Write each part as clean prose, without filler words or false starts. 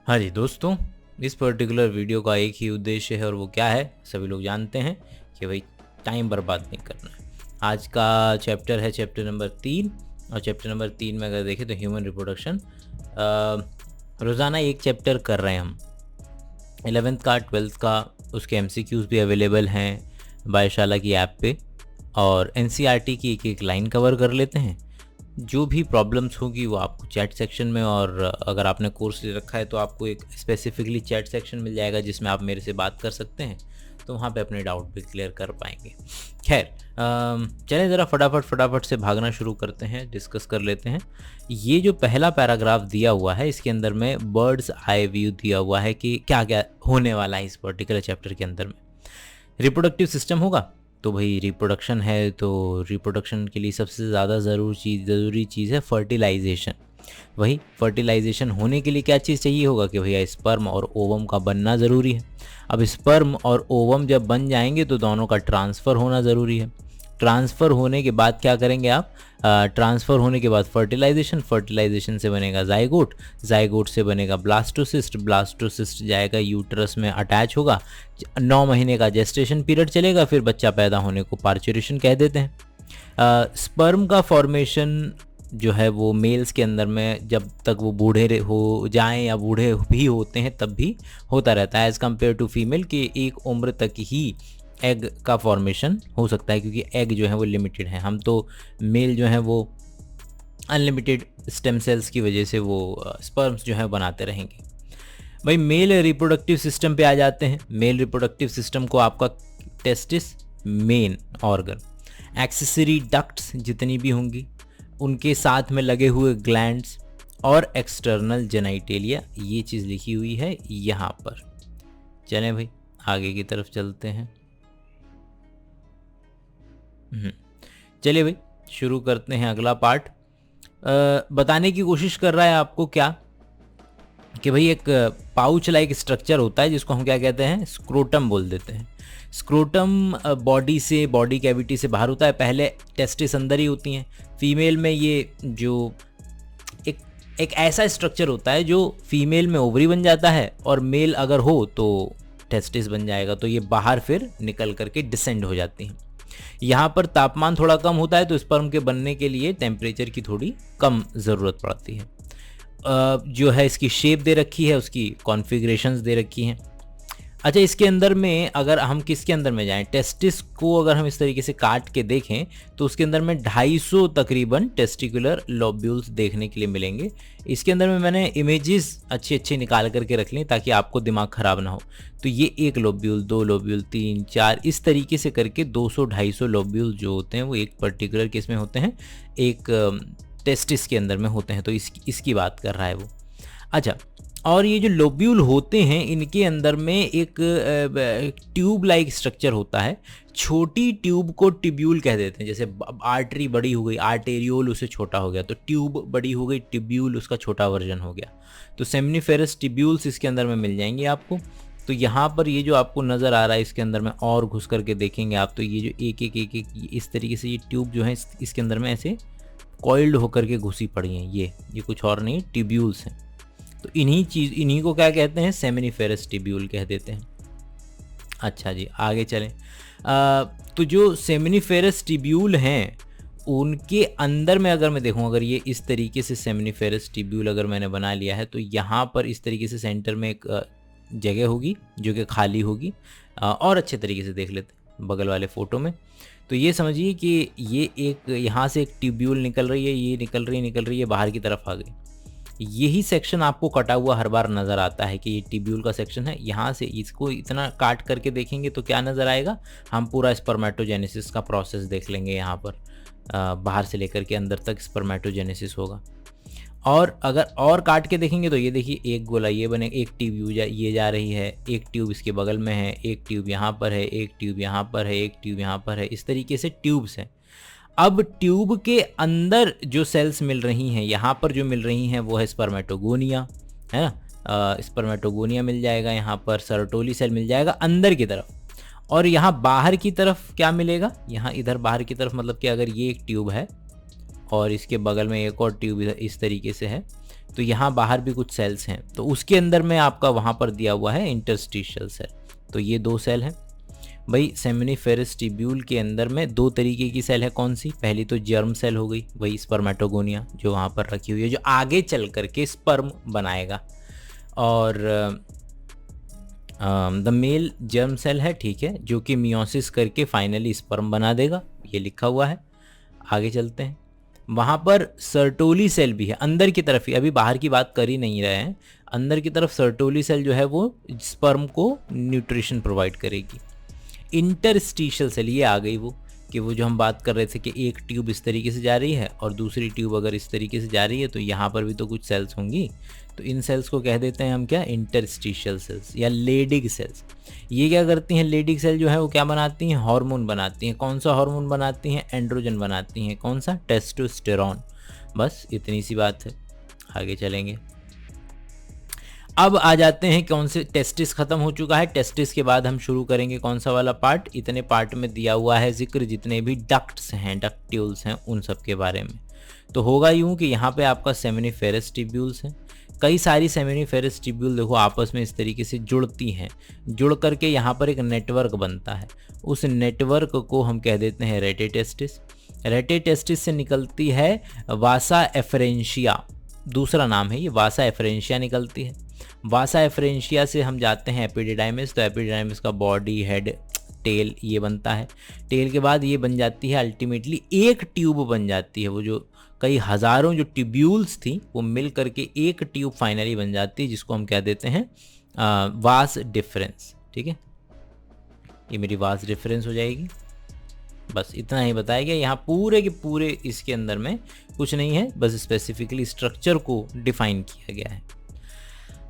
हाँ जी दोस्तों, इस पर्टिकुलर वीडियो का एक ही उद्देश्य है और वो क्या है सभी लोग जानते हैं कि भाई टाइम बर्बाद नहीं करना है। आज का चैप्टर है चैप्टर नंबर 3 और चैप्टर नंबर 3 में अगर देखें तो ह्यूमन रिप्रोडक्शन। रोज़ाना एक चैप्टर कर रहे हैं हम। 11th का 12th का उसके MCQs भी अवेलेबल हैं बायशाला की ऐप पे और NCERT की एक एक लाइन कवर कर लेते हैं। जो भी प्रॉब्लम्स होगी वो आपको चैट सेक्शन में, और अगर आपने कोर्स ले रखा है तो आपको एक स्पेसिफिकली चैट सेक्शन मिल जाएगा जिसमें आप मेरे से बात कर सकते हैं, तो वहाँ पे अपने डाउट भी क्लियर कर पाएंगे। खैर, चलें ज़रा फटाफट से भागना शुरू करते हैं, डिस्कस कर लेते हैं। ये जो पहला पैराग्राफ दिया हुआ है इसके अंदर में बर्ड्स आई व्यू दिया हुआ है कि क्या क्या होने वाला है इस पर्टिकुलर चैप्टर के अंदर में। रिप्रोडक्टिव सिस्टम होगा तो भाई रिप्रोडक्शन है, तो रिप्रोडक्शन के लिए सबसे ज़्यादा ज़रूरी चीज़ है फर्टिलाइजेशन। वही फर्टिलाइजेशन होने के लिए क्या चीज़ चाहिए होगा कि भैया स्पर्म और ओवम का बनना ज़रूरी है। अब स्पर्म और ओवम जब बन जाएंगे तो दोनों का ट्रांसफ़र होना ज़रूरी है। ट्रांसफ़र होने के बाद क्या करेंगे आप? ट्रांसफ़र होने के बाद फर्टिलाइजेशन से बनेगा जाइगोट से बनेगा ब्लास्टोसिस्ट जाएगा यूट्रस में अटैच होगा। 9 महीने का जेस्टेशन पीरियड चलेगा, फिर बच्चा पैदा होने को पार्चुरेशन कह देते हैं। स्पर्म का फॉर्मेशन जो है वो मेल्स के अंदर में जब तक वो बूढ़े हो जाएं या बूढ़े भी होते हैं तब भी होता रहता है, एज़ कम्पेयर टू फीमेल की एक उम्र तक ही एग का फॉर्मेशन हो सकता है, क्योंकि एग जो है वो लिमिटेड है। हम तो मेल जो है वो अनलिमिटेड स्टेम सेल्स की वजह से वो स्पर्म्स जो है बनाते रहेंगे। भाई मेल रिप्रोडक्टिव सिस्टम पे आ जाते हैं। मेल रिप्रोडक्टिव सिस्टम को आपका testis main organ, accessory ducts जितनी भी होंगी उनके साथ में लगे हुए ग्लैंड्स और एक्सटर्नल जेनाइटेलिया, ये चीज़ लिखी हुई है यहाँ पर। चलें भाई आगे की तरफ चलते हैं। चलिए भाई शुरू करते हैं अगला पार्ट। बताने की कोशिश कर रहा है आपको क्या कि भाई एक पाउच लाइक स्ट्रक्चर होता है जिसको हम क्या कहते हैं, स्क्रोटम बोल देते हैं। स्क्रोटम बॉडी कैविटी से बाहर होता है। पहले टेस्टिस अंदर ही होती हैं। फीमेल में ये जो एक ऐसा स्ट्रक्चर होता है जो फीमेल में ओवरी बन जाता है और मेल अगर हो तो टेस्टिस बन जाएगा, तो ये बाहर फिर निकल करके डिसेंड हो जाती हैं। यहाँ पर तापमान थोड़ा कम होता है तो स्पर्म के बनने के लिए टेम्परेचर की थोड़ी कम ज़रूरत पड़ती है। जो है इसकी शेप दे रखी है, उसकी कॉन्फ़िगरेशंस दे रखी हैं। अच्छा, इसके अंदर में अगर हम किसके अंदर में जाएं, टेस्टिस को अगर हम इस तरीके से काट के देखें तो उसके अंदर में 250 तकरीबन टेस्टिकुलर लोब्यूल्स देखने के लिए मिलेंगे। इसके अंदर में मैंने इमेजेस अच्छे निकाल करके रख ली ताकि आपको दिमाग ख़राब ना हो। तो ये 1 लोब्यूल, 2 लोब्यूल, 3, 4 इस तरीके से करके 200-250 लोब्यूल जो होते हैं वो एक पर्टिकुलर केस में होते हैं, एक टेस्टिस के अंदर में होते हैं। तो इसकी बात कर रहा है वो। अच्छा, और ये जो लोब्यूल होते हैं इनके अंदर में एक ट्यूब लाइक स्ट्रक्चर होता है। छोटी ट्यूब को ट्यूब्यूल कह देते हैं। जैसे आर्टरी बड़ी हो गई, आर्टेरियोल उससे छोटा हो गया, तो ट्यूब बड़ी हो गई, ट्यूब्यूल उसका छोटा वर्जन हो गया। तो सेमनीफेरस ट्यूब्यूल्स इसके अंदर में मिल जाएंगे आपको। तो यहाँ पर ये जो आपको नज़र आ रहा है इसके अंदर में और घुस करके देखेंगे आप, तो ये जो एक इस तरीके से ये ट्यूब जो है इसके अंदर में ऐसे कॉइल्ड होकर के घुसी पड़ी हैं। ये कुछ और नहीं, ट्यूब्यूल्स हैं। तो इन्हीं को क्या कहते हैं, सेमिनिफेरस ट्यूब्यूल कह देते हैं। अच्छा जी आगे चलें। तो जो सेमिनिफेरस ट्यूब्यूल हैं उनके अंदर में अगर मैं देखूं, अगर ये इस तरीके से सेमिनिफेरस ट्यूब्यूल अगर मैंने बना लिया है तो यहाँ पर इस तरीके से सेंटर में एक जगह होगी जो कि खाली होगी। और अच्छे तरीके से देख लेते हैं बगल वाले फ़ोटो में। तो ये समझिए कि ये एक यहाँ से एक ट्यूब्यूल निकल रही है, ये निकल रही है बाहर की तरफ आ गई। यही सेक्शन आपको कटा हुआ हर बार नज़र आता है कि ये ट्यूब्यूल का सेक्शन है। यहाँ से इसको इतना काट करके देखेंगे तो क्या नज़र आएगा, हम पूरा स्पर्मेटोजेनेसिस का प्रोसेस देख लेंगे। यहाँ पर बाहर से लेकर के अंदर तक स्पर्मेटोजेनेसिस होगा। और अगर और काट के देखेंगे तो ये देखिए एक गोला ये बने, एक ट्यूब ये जा रही है, एक ट्यूब इसके बगल में है, एक ट्यूब यहाँ पर है, एक ट्यूब यहाँ पर है, एक ट्यूब यहाँ पर है। इस तरीके से ट्यूब्स हैं। अब ट्यूब के अंदर जो सेल्स मिल रही हैं, यहाँ पर जो मिल रही हैं वो है स्पर्मेटोगोनिया, है ना। स्पर्मेटोगोनिया मिल जाएगा, यहाँ पर सर्टोली सेल मिल जाएगा अंदर की तरफ। और यहाँ बाहर की तरफ क्या मिलेगा, यहाँ इधर बाहर की तरफ मतलब कि अगर ये एक ट्यूब है और इसके बगल में एक और ट्यूब इस तरीके से है, तो यहाँ बाहर भी कुछ सेल्स हैं, तो उसके अंदर में आपका वहाँ पर दिया हुआ है इंटरस्टिशियल सेल। तो ये 2 सेल हैं भाई। सेमिनिफेरस ट्यूब्यूल के अंदर में 2 तरीके की सेल है। कौन सी? पहली तो जर्म सेल हो गई, वही स्पर्मेटोगोनिया जो वहाँ पर रखी हुई है, जो आगे चल करके स्पर्म बनाएगा। और द मेल जर्म सेल है, ठीक है, जो कि मियोसिस करके फाइनली स्पर्म बना देगा, ये लिखा हुआ है। आगे चलते हैं। वहाँ पर सर्टोली सेल भी है अंदर की तरफ ही, अभी बाहर की बात कर ही नहीं रहे हैं। अंदर की तरफ सर्टोली सेल जो है वो स्पर्म को न्यूट्रिशन प्रोवाइड करेगी। इंटरस्टिशियल सेल, ये आ गई वो, कि वो जो हम बात कर रहे थे कि एक ट्यूब इस तरीके से जा रही है और दूसरी ट्यूब अगर इस तरीके से जा रही है, तो यहाँ पर भी तो कुछ सेल्स होंगी। तो इन सेल्स को कह देते हैं हम क्या? इंटरस्टिशियल सेल्स या लेडिग सेल्स। ये क्या करती हैं? लेडिग सेल जो है वो क्या बनाती हैं? हार्मोन बनाती हैं। कौन सा हार्मोन बनाती हैं? एंड्रोजन बनाती हैं। कौन सा? टेस्टोस्टेरोन। बस इतनी सी बात है, आगे चलेंगे। अब आ जाते हैं कौन से, टेस्टिस खत्म हो चुका है। टेस्टिस के बाद हम शुरू करेंगे कौन सा वाला पार्ट? इतने पार्ट में दिया हुआ है जिक्र जितने भी डक्ट्स हैं, डक्ट्यूल्स हैं, उन सब के बारे में। तो होगा यूं कि यहाँ पे आपका सेमिनिफेरस ट्यूब्यूल्स हैं। कई सारी सेमिनिफेरस ट्यूब्यूल देखो आपस में इस तरीके से जुड़ती हैं, जुड़ करके यहाँ पर एक नेटवर्क बनता है। उस नेटवर्क को हम कह देते हैं रेटेटेस्टिस। रेटेटेस्टिस से निकलती है वासा एफरेंशिया, दूसरा नाम है ये, वासा एफरेंशिया निकलती है। वासा एफरेंशिया से हम जाते हैं एपिडिडाइमिस। तो एपिडिडाइमिस का बॉडी, हेड, टेल ये बनता है। टेल के बाद ये बन जाती है अल्टीमेटली एक ट्यूब बन जाती है। वो जो कई हज़ारों जो ट्यूब्यूल्स थी वो मिल करके एक ट्यूब फाइनली बन जाती है, जिसको हम कह देते हैं वास डिफरेंस। ठीक है, ये मेरी वास डिफरेंस हो जाएगी। बस इतना ही बताया गया। यहाँ पूरे के पूरे इसके अंदर में कुछ नहीं है, बस स्पेसिफिकली स्ट्रक्चर को डिफाइन किया गया है।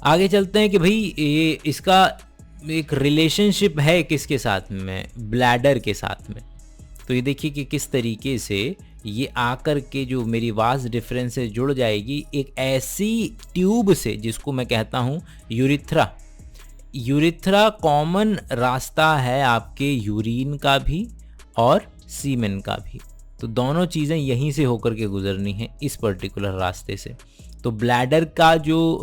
आगे चलते हैं कि भाई ये इसका एक रिलेशनशिप है किसके साथ में? ब्लैडर के साथ में। तो ये देखिए कि किस तरीके से ये आकर के जो मेरी वास डिफरेंस से जुड़ जाएगी एक ऐसी ट्यूब से जिसको मैं कहता हूँ यूरिथ्रा। यूरिथ्रा कॉमन रास्ता है आपके यूरिन का भी और सीमेन का भी। तो दोनों चीज़ें यहीं से होकर के गुजरनी है, इस पर्टिकुलर रास्ते से। तो ब्लैडर का जो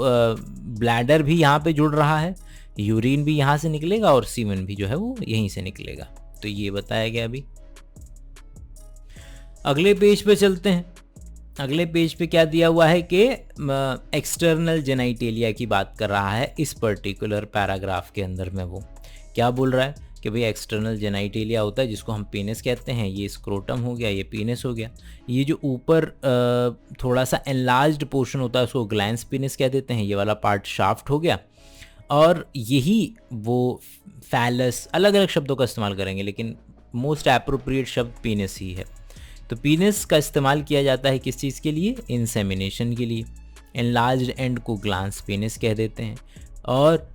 ब्लैडर भी यहाँ पे जुड़ रहा है, यूरिन भी यहाँ से निकलेगा और सीमेन भी जो है वो यहीं से निकलेगा। तो ये बताया गया। अभी अगले पेज पे चलते हैं। अगले पेज पे क्या दिया हुआ है कि एक्सटर्नल जेनाइटेलिया की बात कर रहा है इस पर्टिकुलर पैराग्राफ के अंदर में। वो क्या बोल रहा है कि भाई एक्सटर्नल जेनाइटेलिया होता है जिसको हम पीनस कहते हैं। ये स्क्रोटम हो गया, ये पीनस हो गया। ये जो ऊपर थोड़ा सा एनलार्ज्ड पोर्शन होता है उसको ग्लैंस पीनस कह देते हैं। ये वाला पार्ट शाफ्ट हो गया। और यही वो फैलस, अलग अलग शब्दों का इस्तेमाल करेंगे लेकिन मोस्ट एप्रोप्रिएट शब्द पीनस ही है। तो पीनस का इस्तेमाल किया जाता है किस चीज़ के लिए? इंसेमिनेशन के लिए। एनलार्ज्ड एंड को ग्लांस पीनस कह देते हैं। और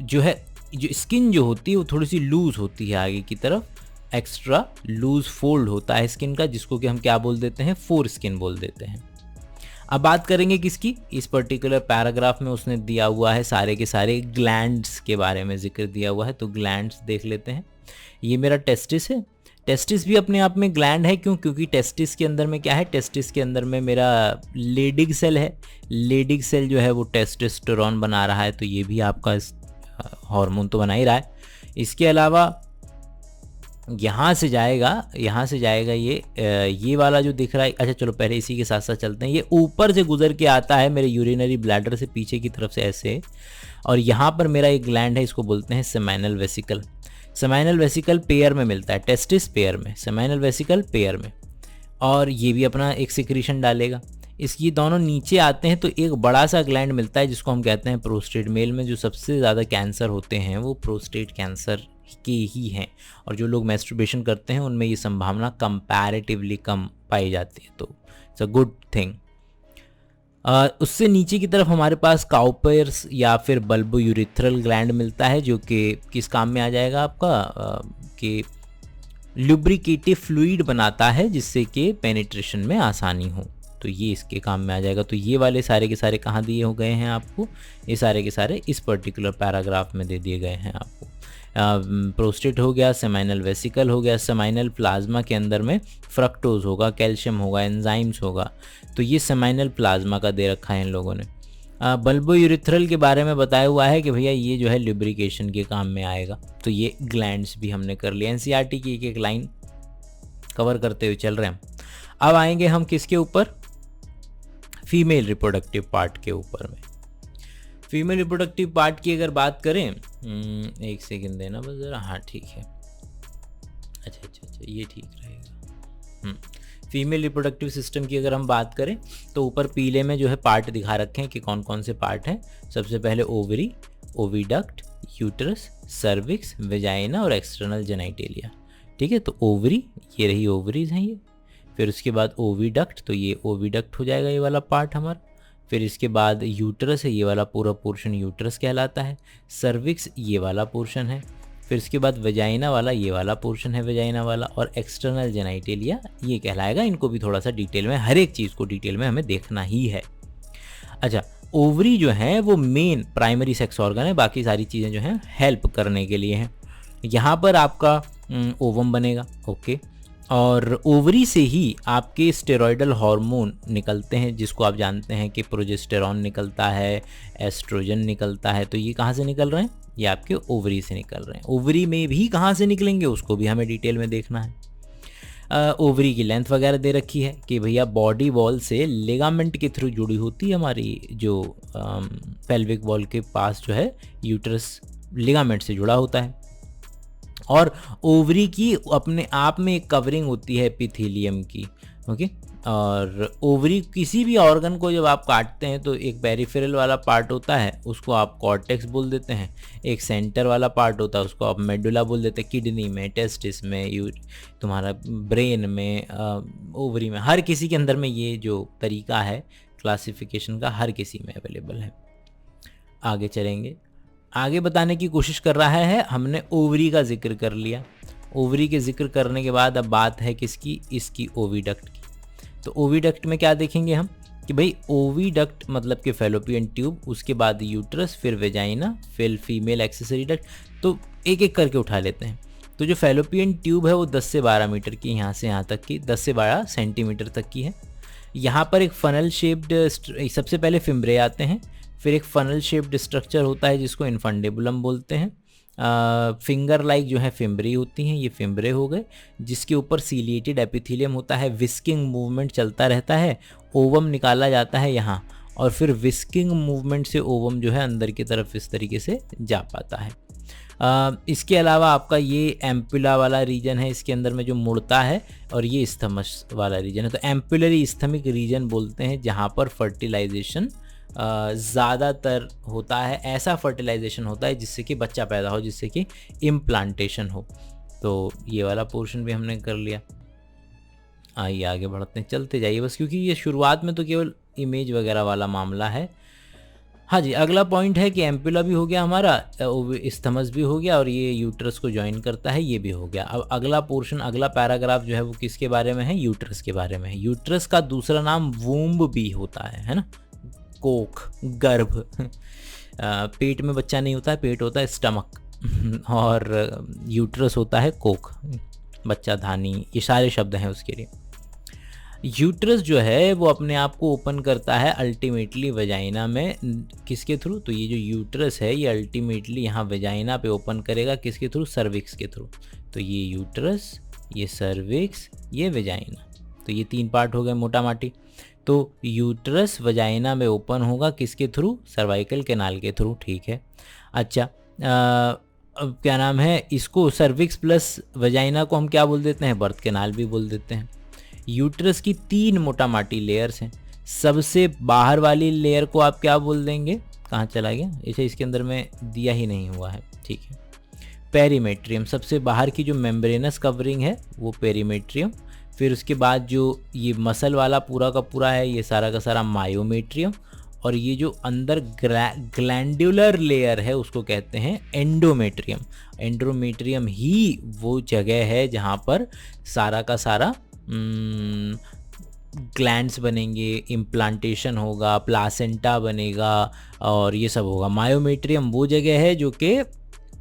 जो है जो स्किन जो होती है वो थोड़ी सी लूज़ होती है आगे की तरफ, एक्स्ट्रा लूज़ फोल्ड होता है स्किन का, जिसको कि हम क्या बोल देते हैं? फोर स्किन बोल देते हैं। अब बात करेंगे किसकी? इस पर्टिकुलर पैराग्राफ में उसने दिया हुआ है सारे के सारे ग्लैंड्स के बारे में जिक्र दिया हुआ है। तो ग्लैंड्स देख लेते हैं। ये मेरा टेस्टिस है। टेस्टिस भी अपने आप में ग्लैंड है। क्यों? क्योंकि टेस्टिस के अंदर में क्या है? टेस्टिस के अंदर में मेरा लेडिग सेल है। लेडिग सेल जो है वो टेस्टोस्टेरोन बना रहा है, तो ये भी आपका हार्मोन तो बना ही रहा है। इसके अलावा यहाँ से जाएगा ये वाला जो दिख रहा है। अच्छा चलो पहले इसी के साथ साथ चलते हैं। ये ऊपर से गुजर के आता है मेरे यूरिनरी ब्लैडर से पीछे की तरफ से ऐसे, और यहाँ पर मेरा एक ग्लैंड है, इसको बोलते हैं seminal vesicle. Seminal vesicle pair में मिलता है, टेस्टिस पेयर में, सेमाइनल वेसिकल पेयर में। और ये भी अपना एक सिक्रीशन डालेगा। इसकी दोनों नीचे आते हैं तो एक बड़ा सा ग्लैंड मिलता है जिसको हम कहते हैं प्रोस्टेट। मेल में जो सबसे ज़्यादा कैंसर होते हैं वो प्रोस्टेट कैंसर के ही हैं, और जो लोग मैस्टरबेशन करते हैं उनमें ये संभावना कंपैरेटिवली कम पाई जाती है। तो इट्स अ गुड थिंग। उससे नीचे की तरफ हमारे पास काउपर्स या फिर बल्बो यूरिथ्रल ग्लैंड मिलता है, जो कि किस काम में आ जाएगा आपका? कि लुब्रिकेटिव फ्लूइड बनाता है जिससे कि पेनिट्रेशन में आसानी हो। तो ये इसके काम में आ जाएगा। तो ये वाले सारे के सारे कहाँ दिए हो गए हैं आपको? ये सारे के सारे इस पर्टिकुलर पैराग्राफ में दे दिए गए हैं आपको। प्रोस्टेट हो गया, सेमाइनल वेसिकल हो गया, सेमाइनल प्लाज्मा के अंदर में फ्रक्टोज होगा, कैल्शियम होगा, एंजाइम्स होगा। तो ये सेमाइनल प्लाज्मा का दे रखा है इन लोगों ने। बल्बो यूरिथ्रल के बारे में बताया हुआ है कि भैया ये जो है लुब्रिकेशन के काम में आएगा। तो ये ग्लैंड्स भी हमने कर लिया, एनसीईआरटी की एक एक लाइन कवर करते हुए चल रहे हैं हम। अब आएंगे हम किसके ऊपर, फीमेल रिप्रोडक्टिव पार्ट के ऊपर में। फीमेल रिप्रोडक्टिव पार्ट की अगर बात करें, एक सेकंड देना बस ज़रा, हाँ ठीक है, अच्छा ये ठीक रहेगा। फीमेल रिप्रोडक्टिव सिस्टम की अगर हम बात करें तो ऊपर पीले में जो है पार्ट दिखा रखे हैं कि कौन कौन से पार्ट हैं। सबसे पहले ovary, oviduct, uterus, cervix, vagina और एक्सटर्नल जेनाइटेलिया। ठीक है, तो ओवरी, ये रही ओवरीज हैं ये। फिर उसके बाद ओविडक्ट, तो ये ओविडक्ट हो जाएगा ये वाला पार्ट हमारा। फिर इसके बाद यूट्रस है, ये वाला पूरा पोर्शन यूट्रस कहलाता है। सर्विक्स ये वाला पोर्शन है। फिर इसके बाद वेजाइना वाला, ये वाला पोर्शन है वेजाइना वाला। और एक्सटर्नल जेनाइटेलिया ये कहलाएगा। इनको भी थोड़ा सा डिटेल में, हर एक चीज़ को डिटेल में हमें देखना ही है। अच्छा, ओवरी जो है वो मेन प्राइमरी सेक्स ऑर्गन है, बाकी सारी चीज़ें जो हैं हेल्प करने के लिए हैं। यहाँ पर आपका ओवम बनेगा, ओके। और ओवरी से ही आपके स्टेरॉयडल हार्मोन निकलते हैं, जिसको आप जानते हैं कि प्रोजेस्टेरॉन निकलता है, एस्ट्रोजन निकलता है। तो ये कहाँ से निकल रहे हैं, ये आपके ओवरी से निकल रहे हैं। ओवरी में भी कहाँ से निकलेंगे उसको भी हमें डिटेल में देखना है। ओवरी की लेंथ वगैरह दे रखी है कि भैया बॉडी वॉल से लिगामेंट के थ्रू जुड़ी होती है हमारी, जो पेल्विक वॉल के पास जो है यूट्रस लिगामेंट से जुड़ा होता है। और ओवरी की अपने आप में एक कवरिंग होती है एपिथेलियम की, ओके। और ओवरी किसी भी ऑर्गन को जब आप काटते हैं तो एक पेरिफेरल वाला पार्ट होता है, उसको आप कॉर्टेक्स बोल देते हैं। एक सेंटर वाला पार्ट होता है, उसको आप मेडुला बोल देते हैं। किडनी में, टेस्टिस में, तुम्हारा ब्रेन में, ओवरी में, हर किसी के अंदर में ये जो तरीका है क्लासिफिकेशन का हर किसी में अवेलेबल है। आगे चलेंगे, आगे बताने की कोशिश कर रहा है। हमने ओवरी का जिक्र कर लिया। ओवरी के जिक्र करने के बाद अब बात है किसकी, इसकी ओविडक्ट की। तो ओविडक्ट में क्या देखेंगे हम कि भाई ओविडक्ट मतलब कि फैलोपियन ट्यूब, उसके बाद यूट्रस, फिर वेजाइना, फिर फीमेल एक्सेसरी डक्ट। तो एक एक करके उठा लेते हैं। तो जो फैलोपियन ट्यूब है वो 10 से 12 मीटर की, यहाँ से यहाँ तक की 10 से 12 सेंटीमीटर तक की है। यहाँ पर एक फनल शेप्ड, सबसे पहले फिम्ब्रे आते हैं, फिर एक फनल शेप्ड स्ट्रक्चर होता है जिसको इन्फंडेबुलम बोलते हैं। फिंगर लाइक जो है फिम्ब्री होती हैं, ये फिम्ब्रे हो गए, जिसके ऊपर सीलिएटेड एपिथेलियम होता है। विस्किंग मूवमेंट चलता रहता है, ओवम निकाला जाता है यहाँ, और फिर विस्किंग मूवमेंट से ओवम जो है अंदर की तरफ इस तरीके से जा पाता है। इसके अलावा आपका ये एम्पुला वाला रीजन है, इसके अंदर में जो मुड़ता है, और ये स्थमस वाला रीजन है। तो एम्पुलरी स्थमिक रीजन बोलते हैं जहाँ पर फर्टिलाइजेशन ज़्यादातर होता है। ऐसा फर्टिलाइजेशन होता है जिससे कि बच्चा पैदा हो, जिससे कि इम्प्लांटेशन हो। तो ये वाला पोर्शन भी हमने कर लिया। आइए आगे बढ़ते हैं, चलते जाइए बस, क्योंकि ये शुरुआत में तो केवल इमेज वगैरह वाला मामला है। हाँ जी, अगला पॉइंट है कि एम्पुला भी हो गया हमारा, स्थमस भी हो गया, और ये यूट्रस को ज्वाइन करता है, ये भी हो गया। अब अगला पोर्शन, अगला पैराग्राफ जो है वो किसके बारे में है, यूट्रस के बारे में है। यूट्रस का दूसरा नाम वूम्ब भी होता है ना, कोख, गर्भ। पेट में बच्चा नहीं होता है, पेट होता है स्टमक, और यूट्रस होता है कोख, बच्चा धानी, ये सारे शब्द हैं उसके लिए। यूट्रस जो है वो अपने आप को ओपन करता है अल्टीमेटली वेजाइना में, किसके थ्रू, तो ये जो यूट्रस है ये अल्टीमेटली यहाँ वेजाइना पे ओपन करेगा, किसके थ्रू, सर्विक्स के थ्रू। तो ये यूट्रस, ये सर्विक्स, ये वेजाइना, तो ये 3 पार्ट हो गए मोटा माटी। तो यूट्रस वजाइना में ओपन होगा किसके थ्रू, सर्वाइकल कैनाल के थ्रू, ठीक है। अच्छा, अब क्या नाम है, इसको सर्विक्स प्लस वजाइना को हम क्या बोल देते हैं, बर्थ कैनाल भी बोल देते हैं। यूट्रस की 3 मोटा माटी लेयर्स हैं। सबसे बाहर वाली लेयर को आप क्या बोल देंगे, कहाँ चला गया, इसे इसके अंदर में दिया ही नहीं हुआ है, ठीक है। पेरीमेट्रियम, सबसे बाहर की जो मेम्ब्रेनस कवरिंग है वो पेरीमेट्रियम। फिर उसके बाद जो ये मसल वाला पूरा का पूरा है, ये सारा का सारा मायोमेट्रियम। और ये जो अंदर ग्लैंडुलर लेयर है उसको कहते हैं एंडोमेट्रियम। एंडोमेट्रियम ही वो जगह है जहाँ पर सारा का सारा ग्लैंड्स बनेंगे, इम्प्लांटेशन होगा, प्लासेंटा बनेगा और ये सब होगा। मायोमेट्रियम वो जगह है जो कि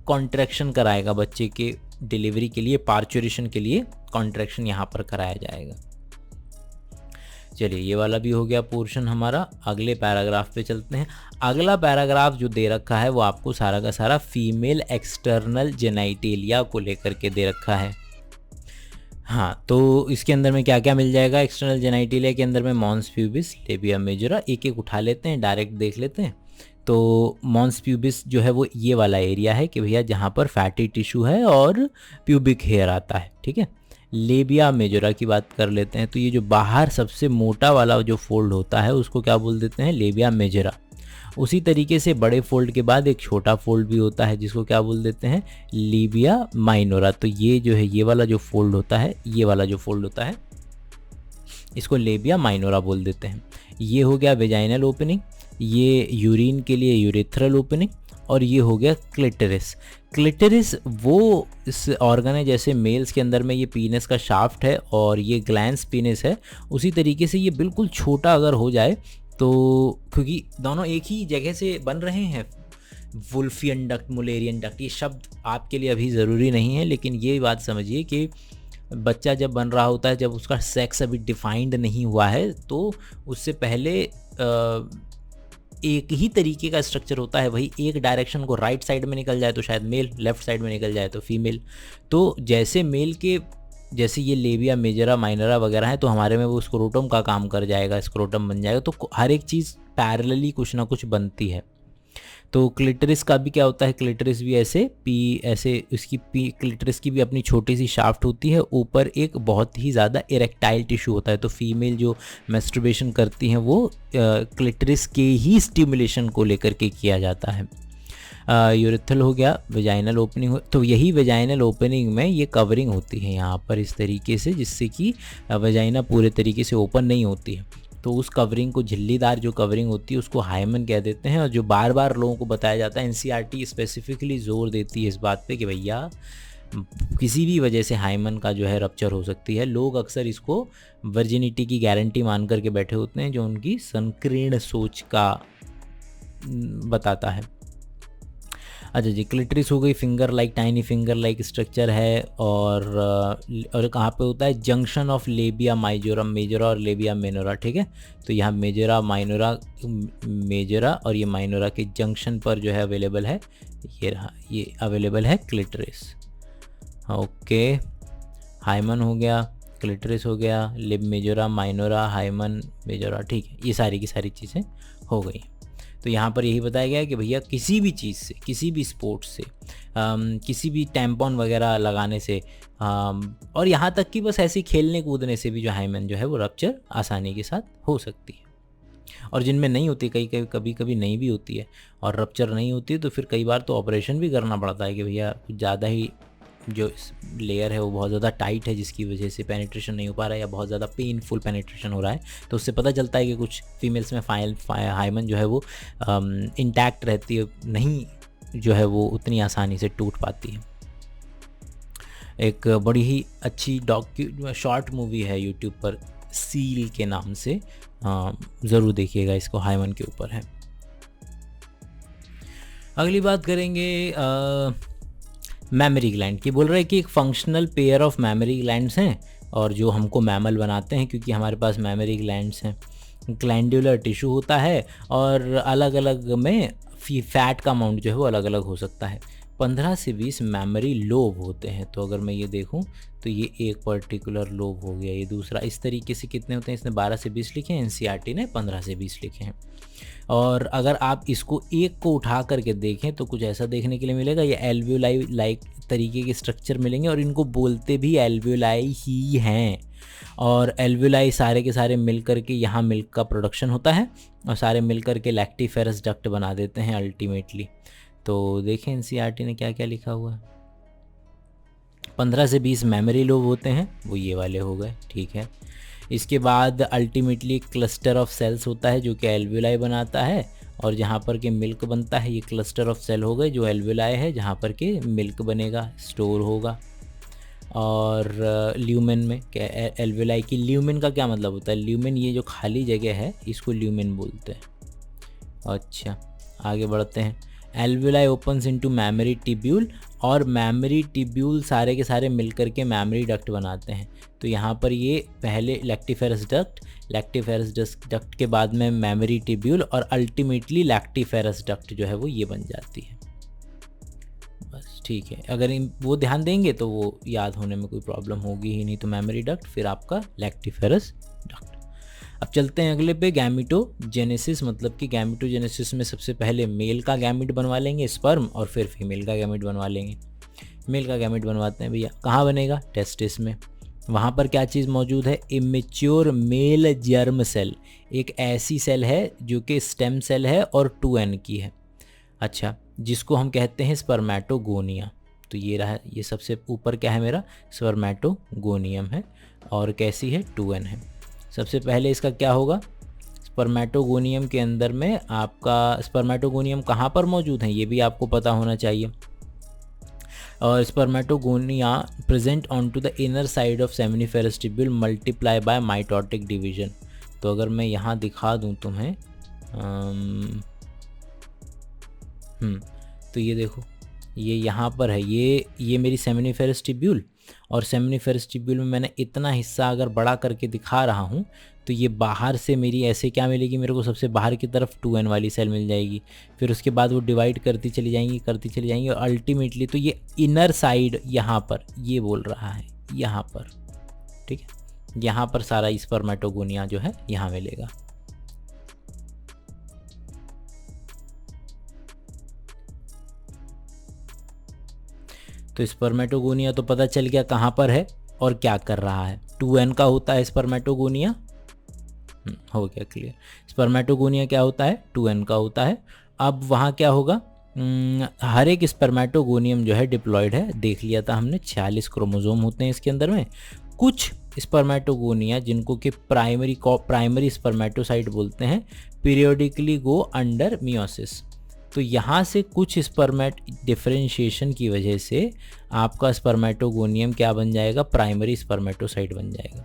कॉन्ट्रैक्शन कराएगा बच्चे के डिलीवरी के लिए, पार्चुरेशन के लिए कॉन्ट्रैक्शन यहाँ पर कराया जाएगा। चलिए ये वाला भी हो गया पोर्शन हमारा। अगले पैराग्राफ पे चलते हैं। अगला पैराग्राफ जो दे रखा है वो आपको सारा का सारा फीमेल एक्सटर्नल जेनाइटेलिया को लेकर के दे रखा है। हाँ, तो इसके अंदर में क्या क्या मिल जाएगा? एक्सटर्नल जेनाइटेलिया के अंदर में मॉन्स प्यूबिस, लेबिया मेजोरा, एक एक उठा लेते हैं, डायरेक्ट देख लेते हैं। तो मॉन्स प्यूबिस जो है वो ये वाला एरिया है कि भैया जहाँ पर फैटी टिश्यू है और प्यूबिक हेयर आता है, ठीक है। लेबिया मेजोरा की बात कर लेते हैं, तो ये जो बाहर सबसे मोटा वाला जो फोल्ड होता है उसको क्या बोल देते हैं? Labia majora. उसी तरीके से बड़े फोल्ड के बाद एक छोटा फोल्ड भी होता है जिसको क्या बोल देते हैं? Labia minora. तो ये जो है ये वाला जो फोल्ड होता है, ये वाला जो फोल्ड होता है इसको लेबिया माइनोरा बोल देते हैं। ये हो गया वेजाइनल ओपनिंग, ये यूरिन के लिए यूरेथ्रल ओपनिंग, और ये हो गया क्लिटरिस। क्लिटरिस वो इस ऑर्गन है जैसे मेल्स के अंदर में ये पीनस का शाफ्ट है और ये ग्लैंस पीनस है, उसी तरीके से ये बिल्कुल छोटा अगर हो जाए तो, क्योंकि दोनों एक ही जगह से बन रहे हैं, वुल्फियन डक्ट, मुलेरियन डक्ट, ये शब्द आपके लिए अभी ज़रूरी नहीं है, लेकिन ये बात समझिए कि बच्चा जब बन रहा होता है, जब उसका सेक्स अभी डिफाइंड नहीं हुआ है, तो उससे पहले एक ही तरीके का स्ट्रक्चर होता है, वही एक डायरेक्शन को राइट साइड में निकल जाए तो शायद मेल, लेफ्ट साइड में निकल जाए तो फीमेल। तो जैसे मेल के जैसे ये लेबिया मेजरा माइनरा वगैरह है, तो हमारे में वो स्क्रोटम का काम कर जाएगा, स्क्रोटम बन जाएगा। तो हर एक चीज़ पैरेलली कुछ ना कुछ बनती है। तो क्लिटरिस का भी क्या होता है? क्लिटरिस भी ऐसे उसकी क्लिटरिस की भी अपनी छोटी सी शाफ्ट होती है, ऊपर एक बहुत ही ज़्यादा इरेक्टाइल टिश्यू होता है। तो फीमेल जो मैस्टरबेशन करती हैं वो क्लिटरिस के ही स्टिमुलेशन को लेकर के किया जाता है। यूरेथ्रल हो गया, वेजाइनल ओपनिंग तो यही वेजाइनल ओपनिंग में ये कवरिंग होती है यहाँ पर इस तरीके से, जिससे कि वेजाइना पूरे तरीके से ओपन नहीं होती है। तो उस कवरिंग को, झिल्लीदार जो कवरिंग होती है उसको हाइमन कह देते हैं। और जो बार बार लोगों को बताया जाता है, एनसीईआरटी स्पेसिफिकली जोर देती है इस बात पे कि भैया किसी भी वजह से हाइमन का जो है रप्चर हो सकती है। लोग अक्सर इसको वर्जिनिटी की गारंटी मान करके बैठे होते हैं, जो उनकी संकीर्ण सोच का बताता है। अच्छा जी, क्लिटरिस हो गई, finger like, tiny finger like structure है, और कहाँ पे होता है? जंक्शन ऑफ लेबिया माइजोरा, मेजोरा और लेबिया मेनोरा, ठीक है। तो यहाँ मेजोरा माइनोरा, मेजोरा और ये माइनोरा के जंक्शन पर जो है अवेलेबल है, ये रहा, ये अवेलेबल है क्लिटरिस। ओके, हाइमन हो गया, क्लिटरिस हो गया, लेब मेजोरा माइनोरा, हाइमन मेजोरा, ठीक है। ये सारी की सारी चीज़ें हो गई। तो यहाँ पर यही बताया गया है कि भैया किसी भी चीज़ से, किसी भी स्पोर्ट्स से, किसी भी टैम्पॉन वगैरह लगाने से, और यहाँ तक कि बस ऐसे खेलने कूदने से भी जो हाइमन जो है वो रप्चर आसानी के साथ हो सकती है। और जिनमें नहीं होती, कभी कभी नहीं भी होती है और रप्चर नहीं होती है, तो फिर कई बार तो ऑपरेशन भी करना पड़ता है कि भैया कुछ ज़्यादा ही जो लेयर है वो बहुत ज़्यादा टाइट है, जिसकी वजह से पेनिट्रेशन नहीं हो पा रहा है या बहुत ज़्यादा पेनफुल पेनिट्रेशन हो रहा है। तो उससे पता चलता है कि कुछ फीमेल्स में हाइमन जो है वो इंटैक्ट रहती है, नहीं जो है वो उतनी आसानी से टूट पाती है। एक बड़ी ही अच्छी शॉर्ट मूवी है यूट्यूब पर, सील के नाम से, ज़रूर देखिएगा इसको, हाइमन के ऊपर है। अगली बात करेंगे मैमरी ग्लैंड की। बोल रहे हैं कि एक functional pair of memory glands हैं और जो हमको मैमल बनाते हैं, क्योंकि हमारे पास मैमरी ग्लैंड्स हैं। ग्लैंडुलर टिश्यू होता है और अलग अलग में फैट का अमाउंट जो है वो अलग अलग हो सकता है। 15 से 20 मैमरी लोब होते हैं। तो अगर मैं ये देखूं तो ये एक पर्टिकुलर लोब हो गया, ये दूसरा, इस तरीके से कितने होते हैं? इसने 12 से 20 लिखे हैं, एनसीईआरटी ने 15 से 20 लिखे हैं। और अगर आप इसको एक को उठा करके देखें तो कुछ ऐसा देखने के लिए मिलेगा, ये एल्वियोलाई लाइक तरीके के स्ट्रक्चर मिलेंगे, और इनको बोलते भी एल्वियोलाई ही हैं। और एल्वियोलाई सारे के सारे मिल करके यहाँ मिल्क का प्रोडक्शन होता है और सारे मिल करके लैक्टिफेरस डक्ट बना देते हैं अल्टीमेटली। तो देखें एनसीईआरटी ने क्या क्या लिखा हुआ है। 15 से 20 मेमोरी लोब होते हैं, वो ये वाले हो गए, ठीक है। इसके बाद अल्टीमेटली क्लस्टर ऑफ सेल्स होता है जो कि एल्वियोलाई बनाता है, और जहाँ पर के मिल्क बनता है, ये क्लस्टर ऑफ सेल हो गए जो एल्वियोलाई है, जहाँ पर के मिल्क बनेगा, स्टोर होगा। और ल्यूमेन में क्या, एल्वियोलाई की ल्यूमेन का क्या मतलब होता है? ल्यूमेन, ये जो खाली जगह है इसको ल्यूमेन बोलते हैं। अच्छा, आगे बढ़ते हैं। Alveoli opens into memory tubule, और मैमरी टिब्यूल सारे के सारे मिलकर के मैमरी डक्ट बनाते हैं। तो यहाँ पर ये पहले लैक्टिफेरस डक्ट के बाद में मैमरी टिब्यूल, और अल्टीमेटली लैक्टिफेरस डक्ट जो है वो ये बन जाती है। बस ठीक है, अगर वो ध्यान देंगे तो वो याद होने में कोई प्रॉब्लम होगी ही नहीं। तो मैमरी डक्ट, फिर आपका लैक्टिफेरस डक्ट। अब चलते हैं अगले पे, गैमिटोजेनेसिस। मतलब कि गैमिटोजेनेसिस में सबसे पहले मेल का गैमिट बनवा लेंगे स्पर्म, और फिर फीमेल का गैमिट बनवा लेंगे। मेल का गैमिट बनवाते हैं भैया, कहाँ बनेगा? टेस्टिस में। वहाँ पर क्या चीज़ मौजूद है? इमेच्योर मेल जर्म सेल, एक ऐसी सेल है जो कि स्टेम सेल है और 2n की है। अच्छा, जिसको हम कहते हैं स्पर्मेटोगोनिया। तो ये रहा, ये सबसे ऊपर क्या है मेरा? स्पर्मेटोगोनियम है, और कैसी है? 2n है। सबसे पहले इसका क्या होगा? स्पर्मेटोगोनियम के अंदर में आपका स्पर्मेटोगोनियम कहाँ पर मौजूद है ये भी आपको पता होना चाहिए। और spermatogonia present on to the inner side of seminiferous tubule multiply by mitotic division. तो अगर मैं यहाँ दिखा दूँ तुम्हें, तो ये देखो, ये यहाँ पर है, ये मेरी सेमिनिफेरस टिब्यूल, और सेमिनिफेरस टिब्यूल में मैंने इतना हिस्सा अगर बड़ा करके दिखा रहा हूँ, तो ये बाहर से मेरी ऐसे क्या मिलेगी मेरे को? सबसे बाहर की तरफ 2n वाली सेल मिल जाएगी। फिर उसके बाद वो डिवाइड करती चली जाएंगी, और अल्टीमेटली तो ये इनर साइड यहाँ पर ये बोल रहा है, यहाँ पर, ठीक है, यहाँ पर सारा स्पर्मेटोगोनिया जो है यहाँ मिलेगा। तो स्पर्मेटोगोनिया तो पता चल गया कहाँ पर है और क्या कर रहा है। 2n का होता है स्पर्मेटोगोनिया, हो गया क्लियर। स्पर्मेटोगोनिया क्या होता है? 2n का होता है। अब वहाँ क्या होगा? हर एक स्पर्मेटोगोनियम जो है डिप्लॉयड है, देख लिया था हमने, 46 क्रोमोसोम होते हैं इसके अंदर में। कुछ स्पर्मेटोगोनिया जिनको कि प्राइमरी स्पर्मेटोसाइट बोलते हैं, पीरियोडिकली गो अंडर मियोसिस। तो यहाँ से कुछ स्पर्मेट डिफरेंशिएशन की वजह से आपका स्पर्मेटोगोनियम क्या बन जाएगा? प्राइमरी स्पर्मेटोसाइट बन जाएगा।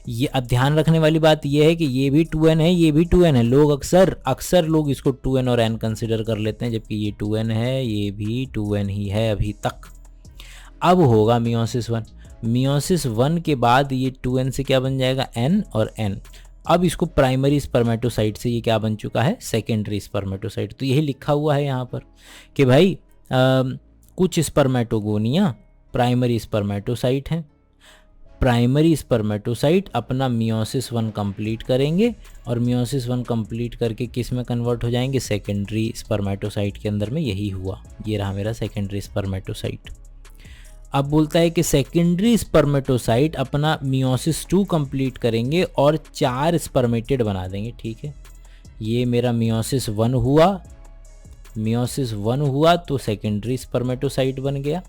ये अब ध्यान रखने वाली बात ये है कि ये भी 2n है, ये भी 2n है। लोग अक्सर लोग इसको 2n और n कंसिडर कर लेते हैं, जबकि ये 2n है, ये भी 2n ही है अभी तक। अब होगा मियोसिस 1। मियोसिस 1 के बाद ये 2n से क्या बन जाएगा? n और n। अब इसको प्राइमरी स्पर्मेटोसाइट से ये क्या बन चुका है? Secondary spermatocyte. तो यही लिखा हुआ है यहाँ पर कि भाई कुछ स्पर्मेटोगोनिया प्राइमरी स्पर्मेटोसाइट हैं। प्राइमरी स्पर्मेटोसाइट अपना मियोसिस 1 कंप्लीट करेंगे, और मियोसिस 1 कंप्लीट करके किस में कन्वर्ट हो जाएंगे? सेकेंडरी स्पर्मेटोसाइट के अंदर में। यही हुआ, ये रहा मेरा सेकेंडरी स्पर्मेटोसाइट। अब बोलता है कि सेकेंडरी स्पर्मेटोसाइट अपना मियोसिस 2 कंप्लीट करेंगे और 4 स्पर्मेटेड बना देंगे, ठीक है। ये मेरा मियोसिस 1 हुआ, तो सेकेंडरी स्पर्मेटोसाइट बन गया,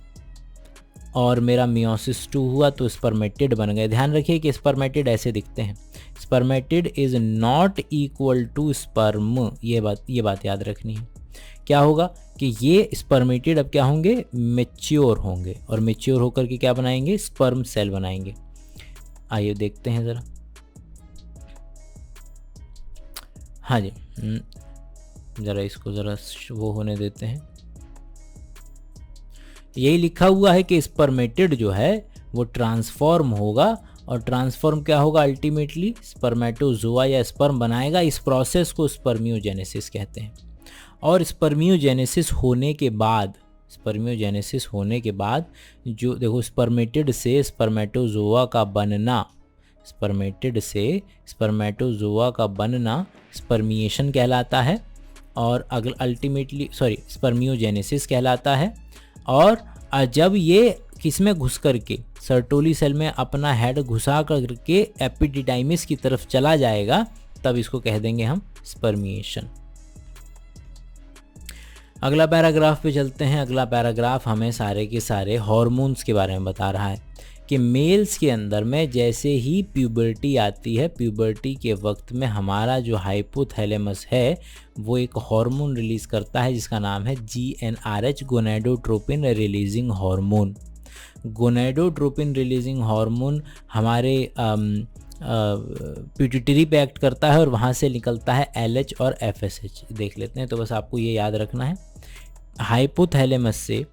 और मेरा मियोसिस 2 हुआ तो स्पर्मेटेड बन गए। ध्यान रखिए कि स्पर्मेटेड ऐसे दिखते हैं, spermatid is not equal to sperm, ये बात याद रखनी है। क्या होगा कि ये स्पर्मेटेड अब क्या होंगे? मैच्योर होंगे, और मैच्योर होकर के क्या बनाएंगे? स्पर्म सेल बनाएंगे। आइए देखते हैं ज़रा। हाँ जी, ज़रा इसको ज़रा वो होने देते हैं। यही लिखा हुआ है कि स्पर्मेटेड जो है वो ट्रांसफॉर्म होगा, और ट्रांसफॉर्म क्या होगा? अल्टीमेटली स्पर्मेटोजोआ या स्पर्म बनाएगा। इस प्रोसेस को स्पर्मियोजेनेसिस कहते हैं। और स्पर्मियोजेनेसिस होने के बाद जो देखो, स्पर्मेटेड से स्पर्मेटोजोआ का बनना स्पर्मिएशन कहलाता है, और अल्टीमेटली स्पर्मियोजेनेसिस कहलाता है। और जब ये किसमें घुस करके सर्टोली सेल में अपना हेड घुसा करके एपिडिडाइमिस की तरफ चला जाएगा, तब इसको कह देंगे हम स्पर्मिएशन। अगला पैराग्राफ पे चलते हैं। अगला पैराग्राफ हमें सारे के सारे हार्मोन्स के बारे में बता रहा है कि मेल्स के अंदर में जैसे ही प्यूबर्टी आती है, प्यूबर्टी के वक्त में हमारा जो हाइपोथैलेमस है वो एक हार्मोन रिलीज़ करता है जिसका नाम है GnRH, gonadotropin releasing hormone. Gonadotropin releasing hormone हमारे पिट्यूटरी पे एक्ट करता है, और वहाँ से निकलता है LH और FSH। देख लेते हैं, तो बस आपको ये याद रखना है। हाइपोथैलेमस से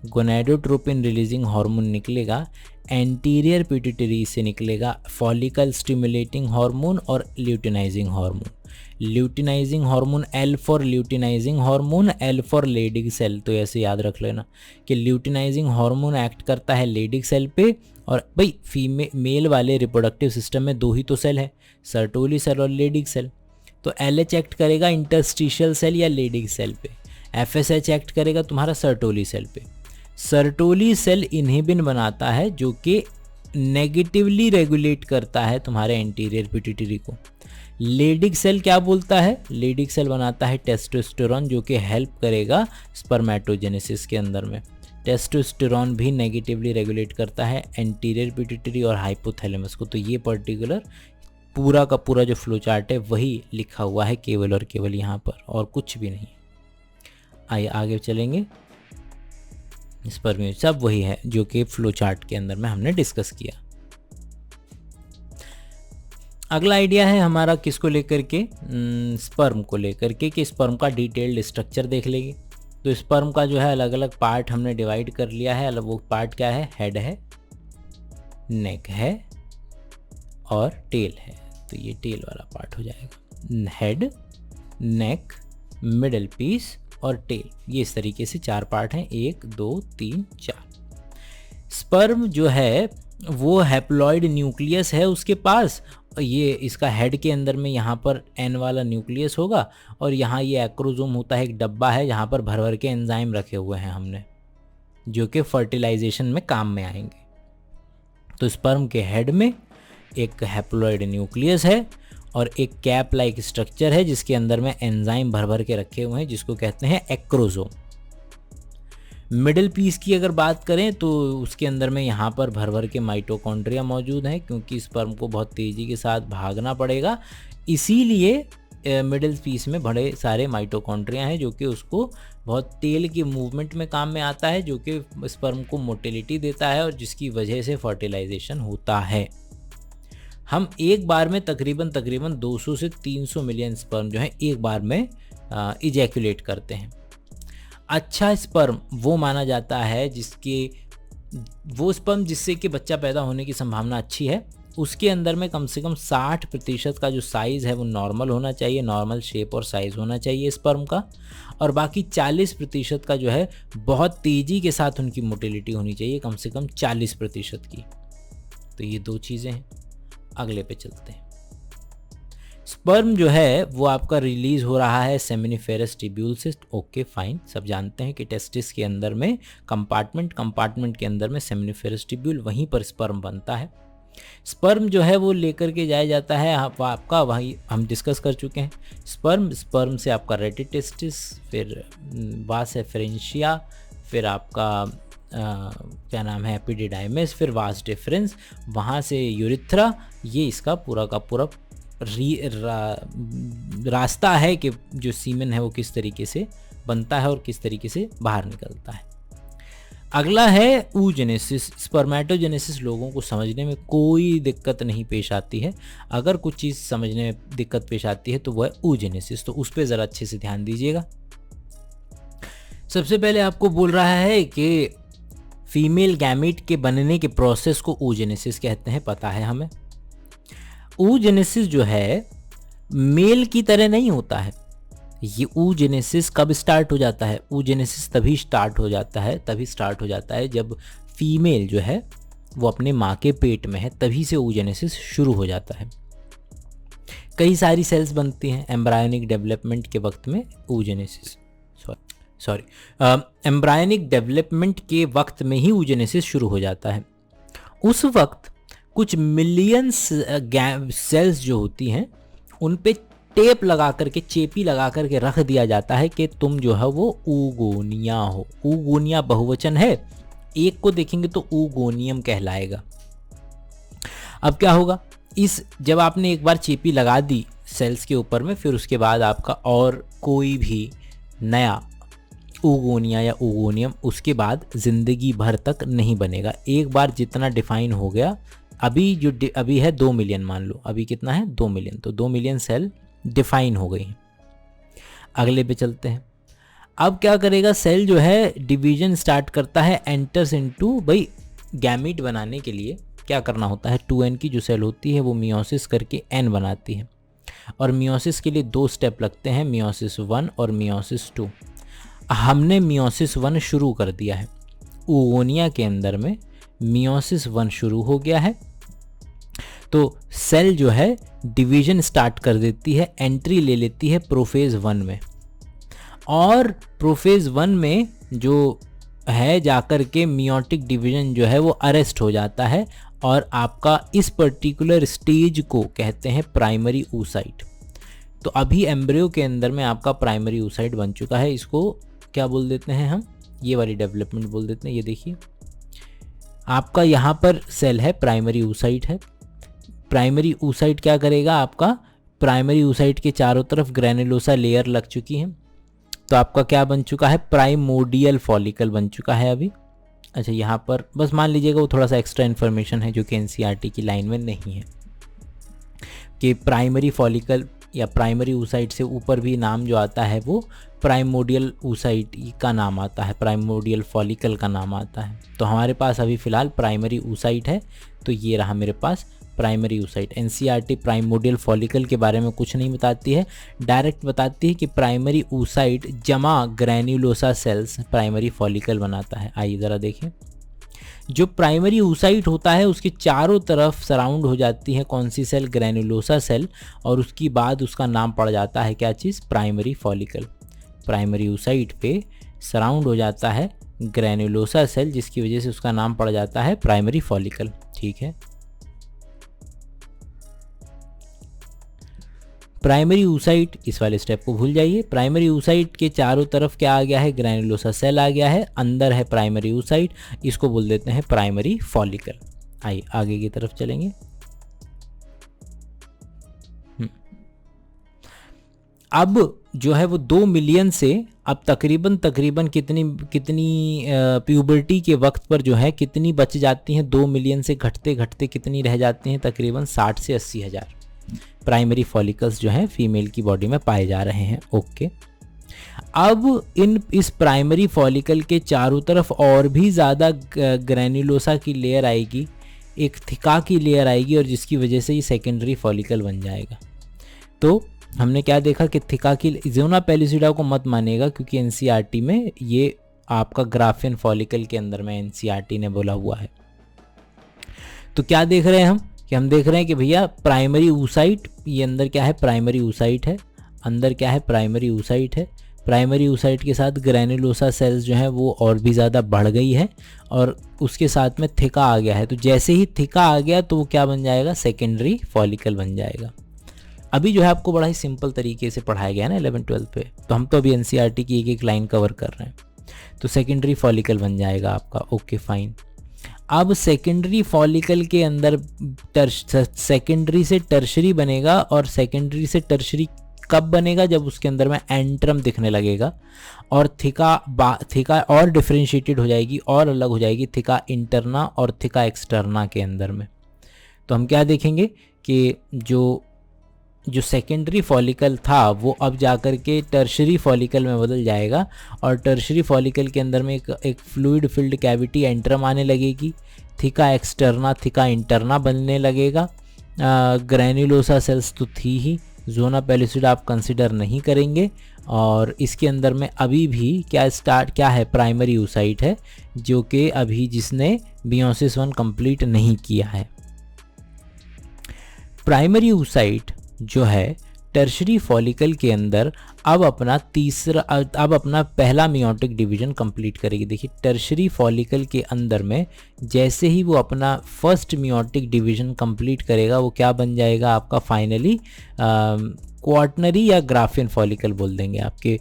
गोनाडोट्रोपिन रिलीजिंग हार्मोन निकलेगा, एंटीरियर पिट्यूटरी से निकलेगा फॉलिकल स्टिमुलेटिंग हार्मोन और luteinising hormone. Luteinising hormone, L for luteinising hormone, L for Leydig cell. तो ऐसे याद रख लेना कि ल्यूटिनाइजिंग हार्मोन एक्ट करता है लेडिग सेल पे, और भाई मेल वाले रिप्रोडक्टिव सिस्टम में दो ही तो सेल है, सर्टोली सेल और लेडिग सेल। तो LH एक्ट करेगा इंटरस्टिशियल सेल या लेडिग सेल पे, FSH एक्ट करेगा तुम्हारा सर्टोली सेल पे। सर्टोली सेल इन्हिबिन बनाता है जो कि नेगेटिवली रेगुलेट करता है तुम्हारे एंटीरियर पिट्यूटरी को। लेडिग सेल क्या बोलता है? लेडिग सेल बनाता है टेस्टोस्टेरोन जो कि हेल्प करेगा स्पर्मेटोजेनेसिस के अंदर में। टेस्टोस्टेरोन भी नेगेटिवली रेगुलेट करता है एंटीरियर पिट्यूटरी और हाइपोथैलेमस को। तो ये पर्टिकुलर पूरा का पूरा जो फ्लो चार्ट है वही लिखा हुआ है केवल और केवल यहाँ पर, और कुछ भी नहीं। आइए आगे चलेंगे। स्पर्म सब वही है जो कि फ्लो चार्ट के अंदर में हमने डिस्कस किया। अगला आइडिया है हमारा किसको लेकर के, स्पर्म को लेकर के, कि स्पर्म का डिटेल्ड स्ट्रक्चर देख लेंगे। तो स्पर्म का जो है अलग अलग पार्ट हमने डिवाइड कर लिया है। अलग वो पार्ट क्या है? हेड है, नेक है और टेल है। तो ये टेल वाला पार्ट हो जाएगा। हेड, नेक, मिडल पीस और टेल, ये इस तरीके से 4 पार्ट हैं। 1 2 3 4। स्पर्म जो है वो हैप्लॉइड न्यूक्लियस है उसके पास। ये इसका हेड के अंदर में यहाँ पर N वाला न्यूक्लियस होगा, और यहाँ ये एक्रोजोम होता है, एक डब्बा है जहाँ पर भर भर के एंजाइम रखे हुए हैं हमने, जो कि फर्टिलाइजेशन में काम में आएंगे। तो स्पर्म के हेड में एक हैप्लॉइड न्यूक्लियस है और एक कैप लाइक स्ट्रक्चर है जिसके अंदर में एंजाइम भर भर के रखे हुए हैं, जिसको कहते हैं एक्रोजोम। मिडिल पीस की अगर बात करें तो उसके अंदर में यहाँ पर भर भर के माइटोकॉन्ड्रिया मौजूद हैं, क्योंकि स्पर्म को बहुत तेज़ी के साथ भागना पड़ेगा, इसीलिए मिडिल पीस में बड़े सारे माइटोकॉन्ड्रिया हैं, जो कि उसको बहुत तेल की मूवमेंट में काम में आता है, जो कि स्पर्म को मोटिलिटी देता है और जिसकी वजह से फर्टिलाइजेशन होता है। हम एक बार में तकरीबन 200 से 300 मिलियन स्पर्म जो है एक बार में इजैकुलेट करते हैं। अच्छा स्पर्म वो माना जाता है वो स्पर्म जिससे कि बच्चा पैदा होने की संभावना अच्छी है, उसके अंदर में कम से कम 60% का जो साइज़ है वो नॉर्मल होना चाहिए, नॉर्मल शेप और साइज़ होना चाहिए स्पर्म का, और बाकी 40% का जो है बहुत तेज़ी के साथ उनकी मोटिलिटी होनी चाहिए, कम से कम 40% की। तो ये 2 चीज़ें हैं। अगले पे चलते हैं। स्पर्म जो है वो आपका रिलीज हो रहा है सेमिनिफेरस ट्यूब्यूल से। ओके फाइन, सब जानते हैं कि टेस्टिस के अंदर में कंपार्टमेंट के अंदर में सेमिनिफेरस ट्यूब्यूल, वहीं पर स्पर्म बनता है। स्पर्म जो है वो लेकर के जाया जाता है आपका, वही हम डिस्कस कर चुके हैं। स्पर्म से आपका रेटिड टेस्टिस, फिर वास एफरेंशिया, फिर आपका क्या नाम है एपिडिडाइमिस, फिर वास डिफरेंस, वहाँ से यूरिथ्रा। ये इसका पूरा का पूरा रास्ता है कि जो सीमेन है वो किस तरीके से बनता है और किस तरीके से बाहर निकलता है। अगला है oogenesis। स्पर्मेटोजेनेसिस लोगों को समझने में कोई दिक्कत नहीं पेश आती है। अगर कुछ चीज़ समझने में दिक्कत पेश आती है तो वह है oogenesis, तो उस पर ज़रा अच्छे से ध्यान दीजिएगा। सबसे पहले आपको बोल रहा है कि फीमेल गैमीट के बनने के प्रोसेस को oogenesis कहते हैं, पता है हमें। oogenesis जो है मेल की तरह नहीं होता है। ये oogenesis कब स्टार्ट हो जाता है? oogenesis तभी स्टार्ट हो जाता है जब फीमेल जो है वो अपने माँ के पेट में है, तभी से oogenesis शुरू हो जाता है। कई सारी सेल्स बनती हैं एम्ब्रायोनिक डेवलपमेंट के वक्त में। एम्ब्रायोनिक डेवलपमेंट के वक्त में ही oogenesis शुरू हो जाता है। उस वक्त कुछ मिलियंस सेल्स जो होती हैं उन पे टेप लगा करके, चेपी लगा करके रख दिया जाता है कि तुम जो है वो ऊगोनिया हो। ऊगोनिया बहुवचन है, एक को देखेंगे तो ऊगोनियम कहलाएगा। अब क्या होगा, जब आपने एक बार चेपी लगा दी सेल्स के ऊपर में, फिर उसके बाद आपका और कोई भी नया ऊगोनिया या ऊगोनियम उसके बाद ज़िंदगी भर तक नहीं बनेगा। एक बार जितना डिफाइन हो गया, अभी है 2 मिलियन, मान लो अभी कितना है 2 मिलियन, तो 2 मिलियन सेल डिफाइन हो गई हैं। अगले पे चलते हैं। अब क्या करेगा, सेल जो है डिवीजन स्टार्ट करता है, एंटर्स इनटू, भाई गैमीट बनाने के लिए क्या करना होता है, 2n की जो सेल होती है वो मियोसिस करके n बनाती है, और मियोसिस के लिए 2 स्टेप लगते हैं, मियोसिस 1 और मियोसिस 2। हमने मियोसिस 1 शुरू कर दिया है, ओवोनिया के अंदर में मियोसिस 1 शुरू हो गया है। तो सेल जो है डिवीजन स्टार्ट कर देती है, एंट्री ले लेती है प्रोफेज 1 में, और प्रोफेज 1 में जो है जाकर के मियोटिक डिवीजन जो है वो अरेस्ट हो जाता है, और आपका इस पर्टिकुलर स्टेज को कहते हैं प्राइमरी oocyte। तो अभी एम्ब्रियो के अंदर में आपका प्राइमरी oocyte बन चुका है, इसको क्या बोल देते हैं हम, ये वाली डेवलपमेंट बोल देते हैं। ये देखिए आपका यहाँ पर सेल है, प्राइमरी oocyte है। प्राइमरी oocyte क्या करेगा, आपका प्राइमरी oocyte के चारों तरफ ग्रैनुलोसा लेयर लग चुकी है, तो आपका क्या बन चुका है, प्राइमोडियल फॉलिकल बन चुका है अभी। अच्छा, यहाँ पर बस मान लीजिएगा वो थोड़ा सा एक्स्ट्रा इन्फॉर्मेशन है जो कि एनसीईआरटी की लाइन में नहीं है, कि प्राइमरी फॉलिकल या प्राइमरी oocyte से ऊपर भी नाम जो आता है वो प्राइमोडियल oocyte का नाम आता है, प्राइमोडियल फॉलिकल का नाम आता है। तो हमारे पास अभी फ़िलहाल प्राइमरी oocyte है, तो ये रहा मेरे पास primary oocyte। NCERT primordial follicle के बारे में कुछ नहीं बताती है, डायरेक्ट बताती है कि प्राइमरी oocyte जमा ग्रैन्युलोसा सेल्स प्राइमरी फॉलिकल बनाता है। आइए ज़रा देखें, जो प्राइमरी oocyte होता है उसके चारों तरफ सराउंड हो जाती है कौन सी सेल, ग्रैनुलोसा सेल, और उसकी बाद उसका नाम पड़ जाता है क्या चीज़, प्राइमरी फॉलिकल। प्राइमरी oocyte पे सराउंड हो जाता है ग्रैनुलोसा सेल, जिसकी वजह से उसका नाम पड़ जाता है प्राइमरी फॉलिकल। ठीक है, प्राइमरी oocyte, इस वाले स्टेप को भूल जाइए। प्राइमरी oocyte के चारों तरफ क्या आ गया है, ग्रैनुलोसा सेल आ गया है, अंदर है प्राइमरी oocyte, इसको बोल देते हैं प्राइमरी फॉलिकल। आइए आगे की तरफ चलेंगे। अब जो है वो 2 मिलियन से अब तकरीबन कितनी प्यूबर्टी के वक्त पर जो है कितनी बच जाती हैं, 2 मिलियन से घटते घटते कितनी रह जाती हैं, तकरीबन 60 से 80 हज़ार प्राइमरी फॉलिकल्स जो हैं फीमेल की बॉडी में पाए जा रहे हैं। ओके, अब इस प्राइमरी फॉलिकल के चारों तरफ और भी ज़्यादा ग्रैनुलोसा की लेयर आएगी, एक थिका की लेयर आएगी, और जिसकी वजह से ये सेकेंडरी फॉलिकल बन जाएगा। तो हमने क्या देखा कि थिका की, ज़ोना पेलिसिडा को मत मानिएगा क्योंकि एनसीईआरटी में ये आपका ग्राफियन फॉलिकल के अंदर में एनसीईआरटी ने बोला हुआ है। तो क्या देख रहे हैं हम, कि हम देख रहे हैं कि भैया प्राइमरी oocyte, ये अंदर क्या है, प्राइमरी oocyte है, अंदर क्या है, प्राइमरी oocyte है। प्राइमरी oocyte के साथ ग्रैनुलोसा सेल्स जो है वो और भी ज़्यादा बढ़ गई है, और उसके साथ में थिका आ गया है। तो जैसे ही थिका आ गया तो वो क्या बन जाएगा, सेकेंडरी फॉलिकल बन जाएगा। अभी जो है आपको बड़ा ही सिंपल तरीके से पढ़ाया गया है ना 11-12 पे, तो हम तो अभी एनसीईआरटी की एक एक लाइन कवर कर रहे हैं। तो सेकेंडरी फॉलिकल बन जाएगा आपका। ओके फाइन, अब सेकेंडरी फॉलिकल के अंदर सेकेंडरी से टर्शरी बनेगा, और सेकेंडरी से टर्शरी कब बनेगा, जब उसके अंदर में एंट्रम दिखने लगेगा, और थिका और डिफरेंशिएटेड हो जाएगी और अलग हो जाएगी, थिका इंटरना और थिका एक्सटर्ना के अंदर में। तो हम क्या देखेंगे कि जो सेकेंडरी फॉलिकल था वो अब जाकर के टर्शरी फॉलिकल में बदल जाएगा, और टर्शरी फॉलिकल के अंदर में एक फ्लूइड फिल्ड कैविटी एंट्रम आने लगेगी, थिका एक्सटर्ना थिका इंटरना बनने लगेगा। ग्रैनुलोसा सेल्स तो थी ही, ज़ोना पेलिसिडा आप कंसिडर नहीं करेंगे, और इसके अंदर में अभी भी क्या है, प्राइमरी oocyte है, जो कि अभी जिसने मियोसिस 1 कंप्लीट नहीं किया है। प्राइमरी oocyte जो है टर्शरी फॉलिकल के अंदर अब अपना पहला मियोटिक डिवीजन कंप्लीट करेगी। देखिए टर्शरी फॉलिकल के अंदर में जैसे ही वो अपना फर्स्ट मियोटिक डिवीजन कंप्लीट करेगा, वो क्या बन जाएगा आपका फाइनली क्वार्टनरी या ग्राफियन फॉलिकल बोल देंगे। आपके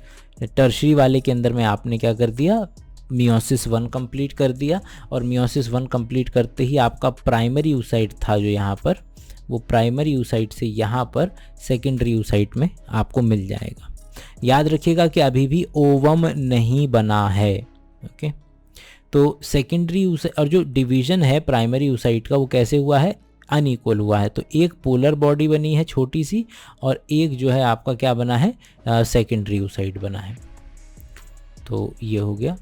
टर्शरी वाले के अंदर में आपने क्या कर दिया, मियोसिस 1 कंप्लीट कर दिया, और मियोसिस 1 कंप्लीट करते ही आपका प्राइमरी oocyte था जो यहाँ पर, वो प्राइमरी oocyte से यहाँ पर सेकेंडरी oocyte में आपको मिल जाएगा। याद रखिएगा कि अभी भी ओवम नहीं बना है। ओके, तो सेकेंडरी oocyte और जो डिवीजन है प्राइमरी oocyte का वो कैसे हुआ है, अनइक्वल हुआ है। तो एक पोलर बॉडी बनी है छोटी सी, और एक जो है आपका क्या बना है, सेकेंडरी oocyte बना है। तो ये हो गया।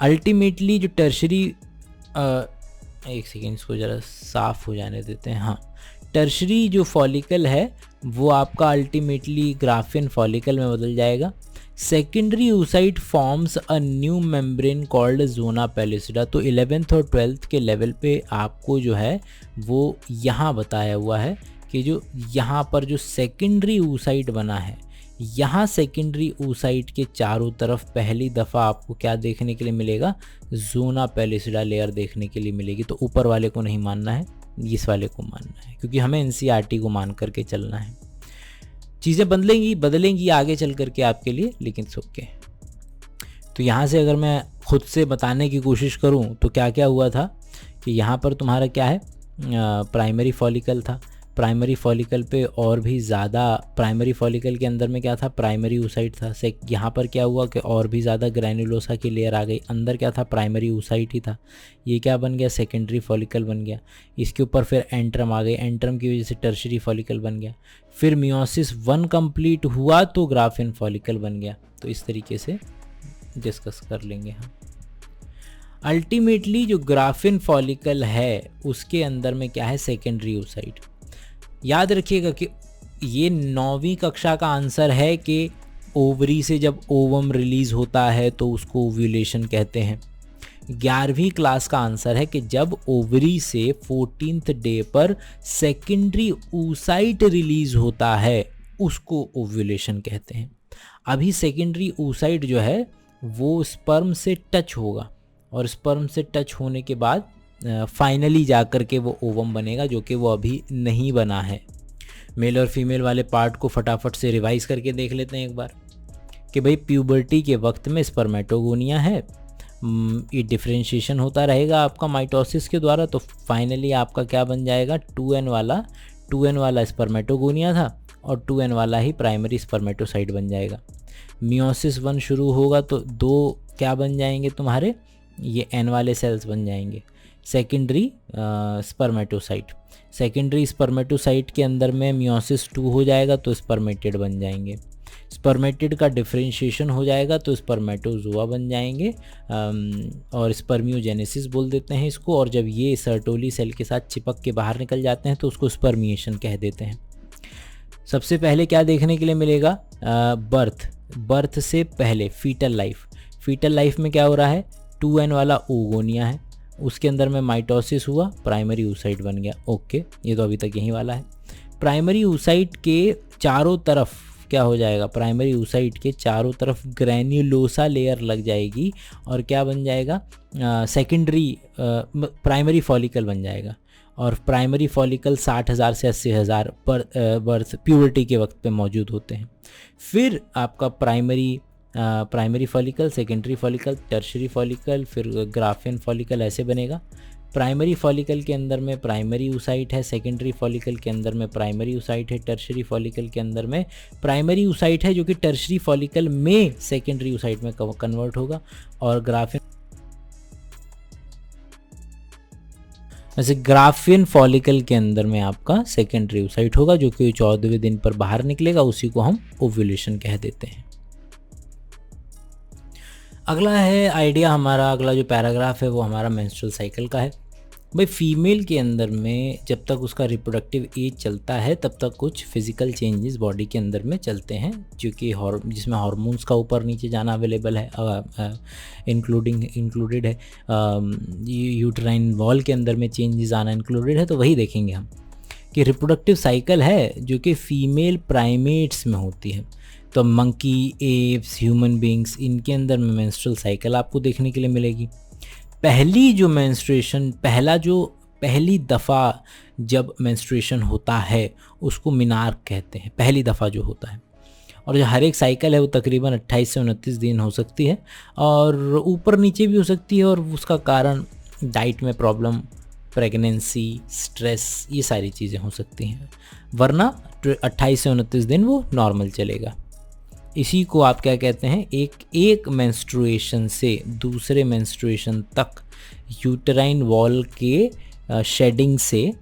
अल्टीमेटली जो टर्शरी, एक सेकेंड इसको ज़रा साफ हो जाने देते हैं। हाँ, टर्शरी जो फॉलिकल है वो आपका अल्टीमेटली ग्राफियन फॉलिकल में बदल जाएगा। Secondary oocyte forms a new membrane called zona pellucida. तो 11th और 12th के लेवल पे आपको जो है वो यहाँ बताया हुआ है कि जो यहाँ पर जो सेकेंडरी oocyte बना है, यहाँ सेकेंडरी oocyte के चारों तरफ पहली दफ़ा आपको क्या देखने के लिए मिलेगा, जोना पेलिसिडा लेयर देखने के लिए मिलेगी। तो ऊपर वाले को नहीं मानना है, इस वाले को मानना है, क्योंकि हमें एनसीईआरटी को मान करके चलना है। चीज़ें बदलेंगी आगे चल करके आपके लिए, लेकिन ओके। तो यहाँ से अगर मैं खुद से बताने की कोशिश करूँ तो क्या क्या हुआ था कि यहाँ पर तुम्हारा क्या है, प्राइमरी फॉलिकल था। प्राइमरी फॉलिकल पे और भी ज़्यादा, प्राइमरी फॉलिकल के अंदर में क्या था, प्राइमरी oocyte था। यहाँ पर क्या हुआ कि और भी ज़्यादा ग्रैन्युलोसा की लेयर आ गई। अंदर क्या था, प्राइमरी oocyte ही था। ये क्या बन गया, सेकेंडरी फॉलिकल बन गया। इसके ऊपर फिर एंट्रम आ गई, एंट्रम की वजह से टर्शरी फॉलिकल बन गया। फिर मियोसिस 1 कंप्लीट हुआ तो ग्राफिन फॉलिकल बन गया। तो इस तरीके से डिस्कस कर लेंगे हम। अल्टीमेटली जो ग्राफिन फॉलिकल है उसके अंदर में क्या है, सेकेंडरी oocyte। याद रखिएगा कि ये 9वीं कक्षा का आंसर है कि ओवरी से जब ओवम रिलीज होता है तो उसको ओव्यूलेशन कहते हैं। 11वीं क्लास का आंसर है कि जब ओवरी से 14th डे पर सेकेंडरी oocyte रिलीज होता है उसको ओव्यूलेशन कहते हैं। अभी सेकेंडरी oocyte जो है वो स्पर्म से टच होगा और स्पर्म से टच होने के बाद फाइनली जा कर के वो ओवम बनेगा, जो कि वो अभी नहीं बना है। मेल और फीमेल वाले पार्ट को फटाफट से रिवाइज करके देख लेते हैं एक बार कि भाई प्यूबर्टी के वक्त में स्पर्मेटोगोनिया है, ये डिफरेंशिएशन होता रहेगा आपका माइटोसिस के द्वारा। तो फाइनली आपका क्या बन जाएगा, 2n वाला स्पर्मेटोगोनिया था और 2n वाला ही प्राइमरी स्पर्मेटोसाइट बन जाएगा। मियोसिस 1 शुरू होगा तो 2 क्या बन जाएंगे तुम्हारे, ये n वाले सेल्स बन जाएंगे, सेकेंडरी स्पर्मेटोसाइट। सेकेंडरी स्पर्मेटोसाइट के अंदर में मियोसिस 2 हो जाएगा तो स्पर्मेटिड बन जाएंगे। स्पर्मेटिड का डिफरेंशिएशन हो जाएगा तो स्पर्मेटोजोआ बन जाएंगे, और स्पर्मियोजेनेसिस बोल देते हैं इसको। और जब ये सर्टोली सेल के साथ चिपक के बाहर निकल जाते हैं तो उसको स्पर्मिएशन कह देते हैं। सबसे पहले क्या देखने के लिए मिलेगा, बर्थ से पहले फीटल लाइफ में क्या हो रहा है, 2n वाला ओगोनिया है, उसके अंदर में माइटोसिस हुआ, प्राइमरी oocyte बन गया। ओके, ये तो अभी तक यही वाला है। प्राइमरी oocyte के चारों तरफ क्या हो जाएगा, प्राइमरी oocyte के चारों तरफ ग्रैन्युलोसा लेयर लग जाएगी और क्या बन जाएगा, सेकेंडरी प्राइमरी फॉलिकल बन जाएगा। और प्राइमरी फॉलिकल 60,000 से 80,000 पर बर्थ प्यूबर्टी के वक्त पे मौजूद होते हैं। फिर आपका primary follicle, secondary follicle, tertiary follicle, फिर ग्राफियन फॉलिकल ऐसे बनेगा। प्राइमरी फॉलिकल के अंदर में प्राइमरी oocyte है, सेकेंडरी फॉलिकल के अंदर में प्राइमरी oocyte है, टर्शरी फॉलिकल के अंदर में प्राइमरी oocyte है जो कि टर्शरी फॉलिकल में सेकेंडरी oocyte में कन्वर्ट होगा। और ग्राफियन फॉलिकल के अंदर में आपका सेकेंडरी oocyte होगा जो कि 14वें दिन पर बाहर निकलेगा, उसी को हम ओव्यूलेशन कह देते हैं। अगला है आइडिया हमारा, अगला जो पैराग्राफ है वो हमारा मेंस्ट्रुअल साइकिल का है। भाई फीमेल के अंदर में जब तक उसका रिप्रोडक्टिव एज चलता है तब तक कुछ फिजिकल चेंजेस बॉडी के अंदर में चलते हैं, जो कि जिसमें हार्मोन्स का ऊपर नीचे जाना अवेलेबल है, इंक्लूडेड है, यूट्राइन वॉल के अंदर में चेंजेस आना इंक्लूडेड है। तो वही देखेंगे हम कि रिप्रोडक्टिव साइकिल है जो कि फीमेल प्राइमेट्स में होती है। तो मंकी, एप्स, ह्यूमन बींग्स, इनके अंदर में मेंस्ट्रुअल साइकिल आपको देखने के लिए मिलेगी। पहली जो मेंस्ट्रुएशन, पहली दफ़ा जब मेंस्ट्रुएशन होता है उसको मिनार्क कहते हैं, पहली दफ़ा जो होता है। और जो हर एक साइकिल है वो तकरीबन 28 से 29 दिन हो सकती है और ऊपर नीचे भी हो सकती है। और उसका कारण डाइट में प्रॉब्लम, प्रेगनेंसी, स्ट्रेस, ये सारी चीज़ें हो सकती हैं, वरना 28 से 29 दिन वो नॉर्मल चलेगा। इसी को आप क्या कहते हैं, एक मेंस्ट्रुएशन से दूसरे मेंस्ट्रुएशन तक यूटेराइन वॉल के शेडिंग से,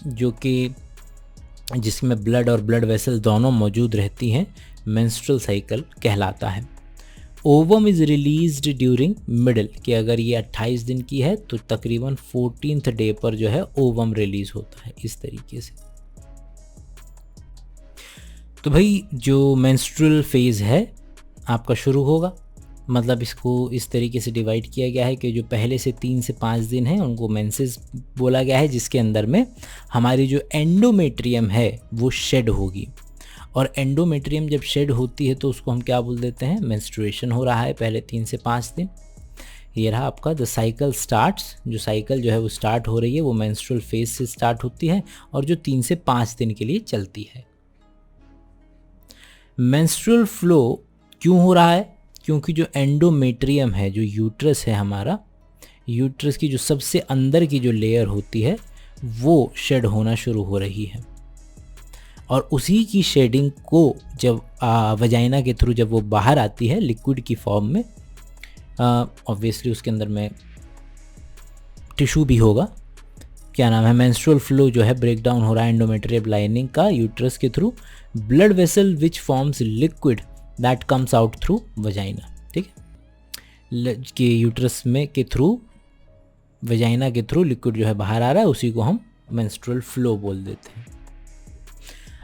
जो कि जिसमें ब्लड और ब्लड वेसल दोनों मौजूद रहती हैं, मेंस्ट्रुअल साइकिल कहलाता है। Ovum is released during middle, कि अगर ये 28 दिन की है तो तकरीबन 14th डे पर जो है ओवम रिलीज होता है, इस तरीके से। तो भाई जो मेंस्ट्रुअल फेज है आपका शुरू होगा, मतलब इसको इस तरीके से डिवाइड किया गया है कि जो पहले से 3 से 5 दिन हैं उनको मेंसेस बोला गया है, जिसके अंदर में हमारी जो एंडोमेट्रियम है वो शेड होगी। और एंडोमेट्रियम जब शेड होती है तो उसको हम क्या बोल देते हैं, मेंस्ट्रुएशन हो रहा है पहले 3 से 5 दिन। ये रहा आपका द साइकिल स्टार्ट्स, जो साइकिल जो है वो स्टार्ट हो रही है वो मेंस्ट्रुअल फेज से स्टार्ट होती है और जो 3 से 5 दिन के लिए चलती है। मेंस्ट्रुअल फ्लो क्यों हो रहा है, क्योंकि जो एंडोमेट्रियम है, जो यूट्रस है हमारा, यूट्रस की जो सबसे अंदर की जो लेयर होती है वो शेड होना शुरू हो रही है। और उसी की शेडिंग को जब वजाइना के थ्रू जब वो बाहर आती है लिक्विड की फॉर्म में, ऑब्वियसली उसके अंदर में टिश्यू भी होगा, क्या नाम है, मेंस्ट्रुअल फ्लो जो है ब्रेक डाउन हो रहा है एंडोमेट्रियम लाइनिंग का यूट्रस के through, blood vessel which forms liquid that comes out through vagina, ठीक है, कि यूट्रस में के थ्रू वजाइना के थ्रू लिक्विड जो है बाहर आ रहा है, उसी को हम मेंस्ट्रुअल फ्लो बोल देते हैं।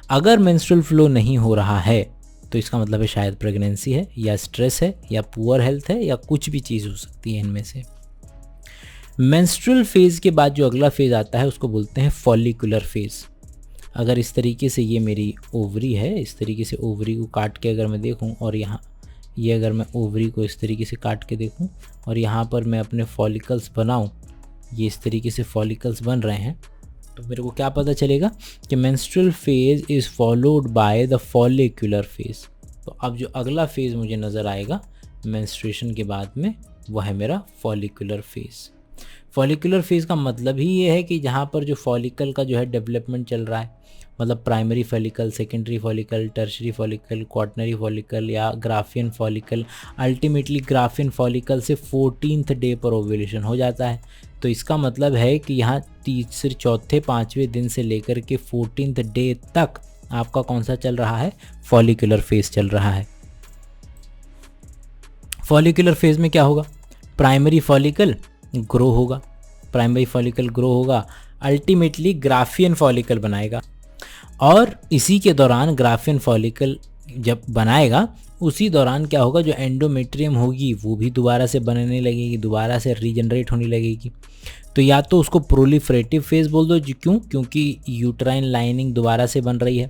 अगर मेंस्ट्रुअल फ्लो नहीं हो रहा है तो इसका मतलब है शायद प्रेगनेंसी है या स्ट्रेस है या पुअर हेल्थ है या कुछ भी चीज़ हो सकती है इनमें से। मेंस्ट्रुअल फेज़ के बाद जो अगला फेज़ आता है उसको बोलते हैं फॉलिकुलर फेज़। अगर इस तरीके से ये मेरी ओवरी है, इस तरीके से ओवरी को काट के अगर मैं देखूं और यहाँ ये अगर मैं ओवरी को इस तरीके से काट के देखूं और यहाँ पर मैं अपने फॉलिकल्स बनाऊं, ये इस तरीके से फॉलिकल्स बन रहे हैं, तो मेरे को क्या पता चलेगा कि menstrual phase is followed by the follicular phase. तो अब जो अगला फेज़ मुझे नज़र आएगा मेंस्ट्रुएशन के बाद में वह है मेरा फॉलिकुलर फेज़। फॉलिकुलर फेज़ का मतलब ही ये है कि जहाँ पर जो फॉलिकल का जो है डेवलपमेंट चल रहा है, मतलब primary follicle, secondary follicle, tertiary follicle, quaternary follicle या Graafian follicle, ultimately Graafian follicle से 14th डे पर ओव्यूलेशन हो जाता है। तो इसका मतलब है कि यहाँ तीसरे, चौथे, 5वें दिन से लेकर के 14th डे तक आपका कौन सा चल रहा है, फॉलिकुलर फेज़ चल रहा है। फॉलिकुलर फेज़ में क्या होगा, प्राइमरी फॉलिकल ग्रो होगा, प्राइमरी फॉलिकल ग्रो होगा, अल्टीमेटली ग्राफियन फॉलिकल बनाएगा और इसी के दौरान ग्राफियन फॉलिकल जब बनाएगा उसी दौरान क्या होगा, जो एंडोमेट्रियम होगी वो भी दोबारा से बनने लगेगी, दोबारा से रीजनरेट होने लगेगी। तो या तो उसको प्रोलिफरेटिव फेज़ बोल दो, क्योंकि यूट्राइन लाइनिंग दोबारा से बन रही है,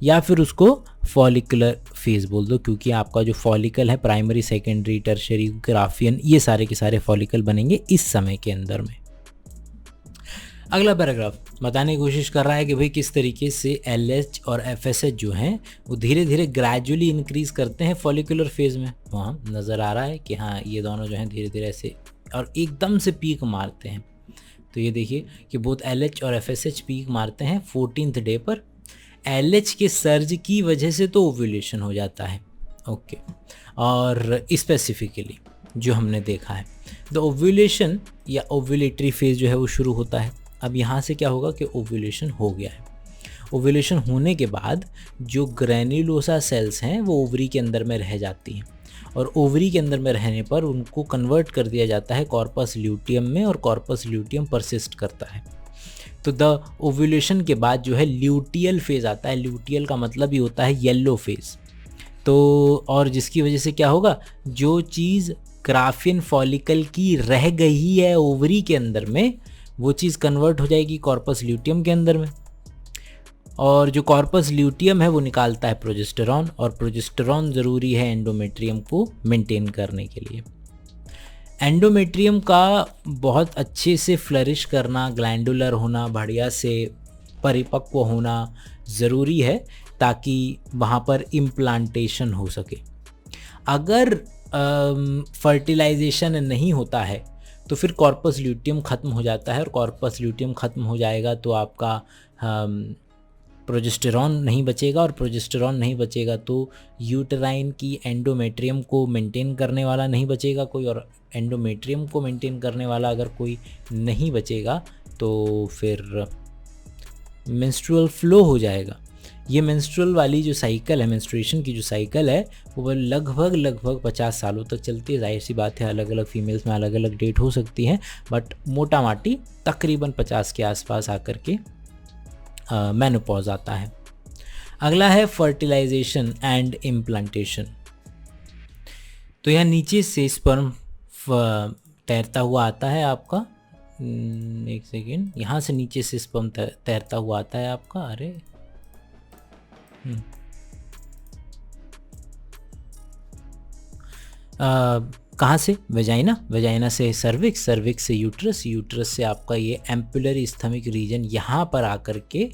या फिर उसको फॉलिकुलर फेज़ बोल दो, क्योंकि आपका जो फॉलिकल है प्राइमरी, सेकेंडरी, टर्शरी, ग्राफियन, ये सारे के सारे फॉलिकल बनेंगे इस समय के अंदर में। अगला पैराग्राफ बताने की कोशिश कर रहा है कि भाई किस तरीके से LH और FSH जो हैं वो धीरे धीरे ग्रेजुअली इंक्रीज करते हैं फॉलिकुलर फेज़ में। वहाँ नज़र आ रहा है कि हाँ ये दोनों जो हैं धीरे धीरे ऐसे और एकदम से पीक मारते हैं। तो ये देखिए कि बोथ LH और FSH पीक मारते हैं 14th डे पर। LH के सर्ज की वजह से तो ओव्यूलेशन हो जाता है, ओके। और स्पेसिफिकली जो हमने देखा है द ओव्यूलेशन या ओव्यूलेटरी फेज़ जो है वो शुरू होता है। अब यहाँ से क्या होगा कि ओव्यूलेशन हो गया है। ओव्यूलेशन होने के बाद जो ग्रैन्युलोसा सेल्स हैं वो ओवरी के अंदर में रह जाती हैं और ओवरी के अंदर में रहने पर उनको कन्वर्ट कर दिया जाता है कॉर्पस ल्यूटियम में और कॉर्पस ल्यूटियम परसिस्ट करता है। तो द ओव्यूलेशन के बाद जो है ल्यूटियल फेज़ आता है। ल्यूटियल का मतलब ही होता है येलो फेज़। तो और जिसकी वजह से क्या होगा, जो चीज़ ग्राफियन फॉलिकल की रह गई है ओवरी के अंदर में वो चीज़ कन्वर्ट हो जाएगी कॉर्पस ल्यूटियम के अंदर में। और जो कॉर्पस ल्यूटियम है वो निकालता है प्रोजेस्टेरॉन और प्रोजेस्टेरॉन ज़रूरी है एंडोमेट्रियम को मेंटेन करने के लिए। एंडोमेट्रियम का बहुत अच्छे से फ्लरिश करना, ग्लैंडुलर होना, बढ़िया से परिपक्व होना ज़रूरी है ताकि वहाँ पर इम्प्लांटेशन हो सके। अगर फर्टिलाइजेशन नहीं होता है तो फिर कॉर्पस ल्यूटियम ख़त्म हो जाता है और कॉर्पस ल्यूटियम ख़त्म हो जाएगा तो आपका प्रोजेस्टेरॉन नहीं बचेगा और प्रोजेस्टेरॉन नहीं बचेगा तो यूटेराइन की एंडोमेट्रियम को मेंटेन करने वाला नहीं बचेगा कोई, और एंडोमेट्रियम को मेंटेन करने वाला अगर कोई नहीं बचेगा तो फिर मेंस्ट्रुअल फ्लो हो जाएगा। ये मेंस्ट्रुअल वाली जो साइकिल है, मेंस्ट्रुएशन की जो साइकिल है, वो लगभग 50 सालों तक चलती है। जाहिर सी बात है अलग अलग फीमेल्स में अलग अलग डेट हो सकती है, बट मोटा माटी तकरीबन 50 के आसपास आकर के मेनोपॉज आता है। अगला है फर्टिलाइजेशन एंड इम्प्लांटेशन। तो यहाँ नीचे से स्पर्म तैरता हुआ आता है आपका, एक सेकेंड, यहाँ से नीचे से स्पर्म तैरता हुआ आता है आपका, अरे कहाँ से? वेजाइना से सर्विक्स, सर्विक्स से यूट्रस, यूट्रस से आपका ये एम्पुलरी स्थमिक रीजन, यहाँ पर आकर के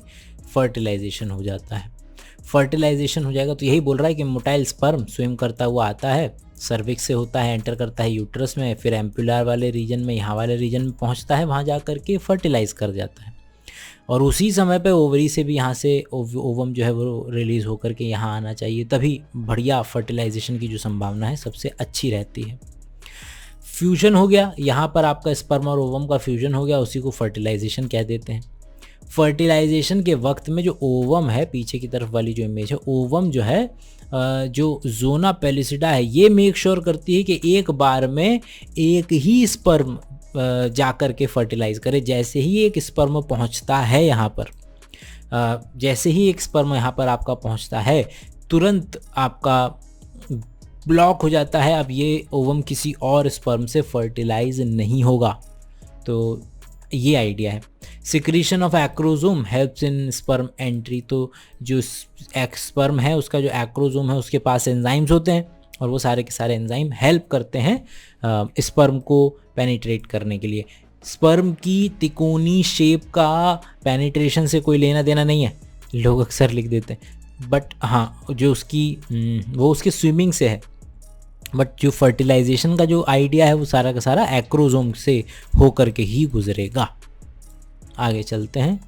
फर्टिलाइजेशन हो जाता है। फर्टिलाइजेशन हो जाएगा तो यही बोल रहा है कि मोटाइल स्पर्म स्विम करता हुआ आता है, सर्विक्स से होता है, एंटर करता है यूट्रस में, फिर एम्पुलर वाले रीजन में, यहाँ वाले रीजन में पहुँचता है, वहाँ जा कर के फर्टिलाइज कर जाता है। और उसी समय पे ओवरी से भी यहाँ से ओवम जो है वो रिलीज़ होकर के यहाँ आना चाहिए, तभी बढ़िया फर्टिलाइजेशन की जो संभावना है सबसे अच्छी रहती है। फ्यूजन हो गया, यहाँ पर आपका स्पर्म और ओवम का फ्यूजन हो गया, उसी को फर्टिलाइजेशन कह देते हैं। फर्टिलाइजेशन के वक्त में जो ओवम है, पीछे की तरफ वाली जो इमेज है, ओवम जो है जो जोना पेलिसिडा है, ये मेक श्योर करती है कि एक बार में एक ही स्पर्म जाकर के फर्टिलाइज करे। जैसे ही एक स्पर्म पहुंचता है यहाँ पर, जैसे ही एक स्पर्म यहाँ पर आपका पहुंचता है, तुरंत आपका ब्लॉक हो जाता है। अब ये ओवम किसी और स्पर्म से फर्टिलाइज नहीं होगा। तो ये आइडिया है। Secretion of acrosome helps in sperm entry. तो जो स्पर्म है उसका जो एक्रोजोम है उसके पास एंजाइम्स होते हैं, और वो सारे के सारे एंजाइम हेल्प करते हैं स्पर्म को पेनिट्रेट करने के लिए। स्पर्म की तिकोनी शेप का पेनिट्रेशन से कोई लेना देना नहीं है, लोग अक्सर लिख देते हैं, बट हाँ जो उसकी वो उसके स्विमिंग से है, बट जो फर्टिलाइजेशन का जो आइडिया है वो सारा का सारा एक्रोजोम से होकर के ही गुजरेगा। आगे चलते हैं।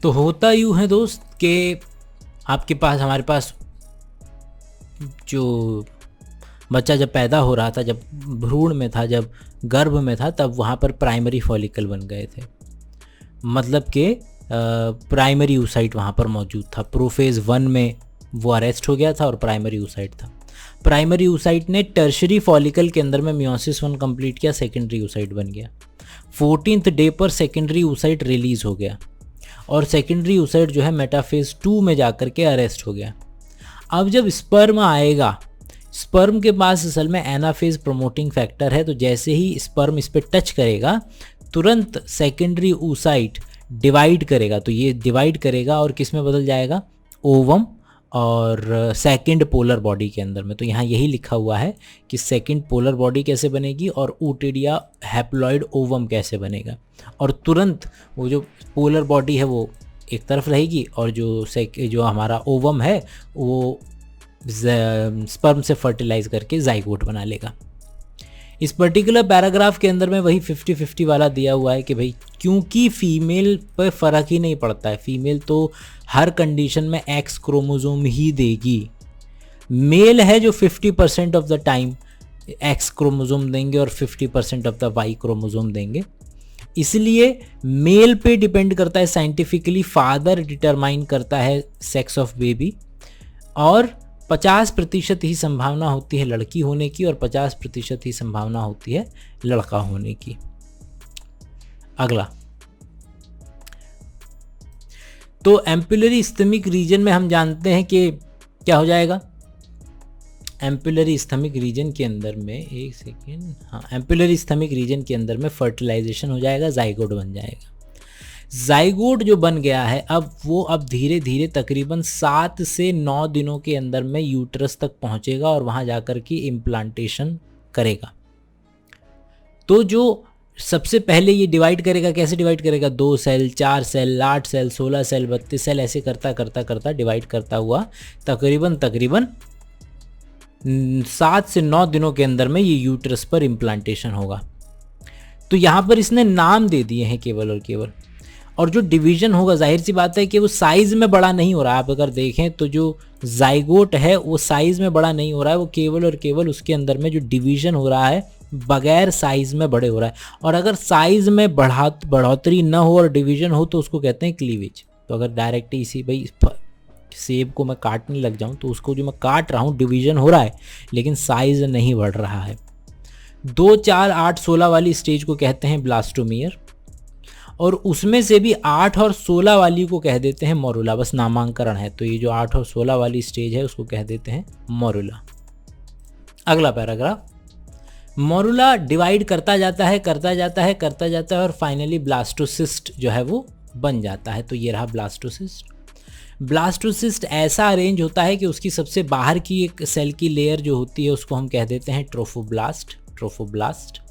तो होता यूँ है दोस्त कि आपके पास, हमारे पास जो बच्चा जब पैदा हो रहा था, जब भ्रूण में था, जब गर्भ में था, तब वहाँ पर प्राइमरी फॉलिकल बन गए थे। मतलब कि प्राइमरी oocyte वहाँ पर मौजूद था। प्रोफेज 1 में वो अरेस्ट हो गया था और प्राइमरी oocyte था। प्राइमरी oocyte ने टर्शरी फॉलिकल के अंदर में मियोसिस 1 कंप्लीट किया, सेकेंडरी oocyte बन गया। 14th डे पर सेकेंडरी oocyte रिलीज हो गया और सेकेंडरी oocyte जो है मेटाफेज 2 में जाकर के अरेस्ट हो गया। अब जब स्पर्म आएगा, स्पर्म के पास असल में एनाफेज प्रोमोटिंग फैक्टर है, तो जैसे ही स्पर्म इस पर टच करेगा तुरंत सेकेंडरी oocyte डिवाइड करेगा। तो ये डिवाइड करेगा और किस में बदल जाएगा? ओवम और सेकंड पोलर बॉडी के अंदर में। तो यहाँ यही लिखा हुआ है कि सेकंड पोलर बॉडी कैसे बनेगी और ऊटेरिया हैप्लॉइड ओवम कैसे बनेगा। और तुरंत वो जो पोलर बॉडी है वो एक तरफ रहेगी और जो हमारा ओवम है वो स्पर्म से फर्टिलाइज करके जाइगोट बना लेगा। इस पर्टिकुलर पैराग्राफ के अंदर में वही 50-50 वाला दिया हुआ है कि भाई क्योंकि फीमेल पर फ़र्क ही नहीं पड़ता है, फीमेल तो हर कंडीशन में एक्स क्रोमोसोम ही देगी। मेल है जो 50% of the time x chromosome देंगे और 50% ऑफ द वाई क्रोमोसोम देंगे। इसलिए मेल पे डिपेंड करता है साइंटिफिकली, फादर डिटरमाइन करता है सेक्स ऑफ बेबी, और 50% ही संभावना होती है लड़की होने की और 50% ही संभावना होती है लड़का होने की। अगला, तो एम्पुलरी स्थमिक रीजन में हम जानते हैं कि क्या हो जाएगा। एम्पुलरी स्थमिक रीजन के अंदर में, एक सेकेंड, हाँ, एम्पुलरी स्थमिक रीजन के अंदर में फर्टिलाइजेशन हो जाएगा, जाइगोट बन जाएगा। जाइगोट जो बन गया है अब धीरे धीरे तकरीबन 7 से 9 दिनों के अंदर में यूट्रस तक पहुंचेगा और वहां जाकर के इम्प्लांटेशन करेगा। तो जो सबसे पहले ये डिवाइड करेगा, कैसे डिवाइड करेगा? 2 cell, 4 cell, 8 cell, 16 cell, 32 cell, ऐसे करता डिवाइड करता हुआ तकरीबन 7 से 9 दिनों के अंदर में ये यूट्रस पर इम्प्लांटेशन होगा। तो यहाँ पर इसने नाम दे दिए हैं केवल और केवल। और जो डिवीज़न होगा, जाहिर सी बात है कि वो साइज़ में बड़ा नहीं हो रहा है। आप अगर देखें तो जो जाइगोट है वो साइज़ में बड़ा नहीं हो रहा है, वो केवल और केवल उसके अंदर में जो डिवीज़न हो रहा है बगैर साइज़ में बड़े हो रहा है। और अगर साइज़ में बढ़ोतरी न हो और डिवीज़न हो तो उसको कहते हैं क्लीवेज। तो अगर डायरेक्ट इसी भाई सेब को मैं काटने लग जाऊं तो उसको जो मैं काट रहा हूं डिवीजन हो रहा है लेकिन साइज नहीं बढ़ रहा है। 2, 4, 8, 16 वाली स्टेज को कहते हैं ब्लास्टोमियर, और उसमें से भी 8 और 16 वाली को कह देते हैं मोरुला। बस नामांकरण है, तो ये जो 8 और 16 वाली स्टेज है उसको कह देते हैं मोरुला। अगला पैराग्राफ, मोरुला डिवाइड करता जाता है और फाइनली ब्लास्टोसिस्ट जो है वो बन जाता है। तो ये रहा ब्लास्टोसिस्ट। ब्लास्टोसिस्ट ऐसा अरेंज होता है कि उसकी सबसे बाहर की एक सेल की लेयर जो होती है उसको हम कह देते हैं ट्रोफोब्लास्ट।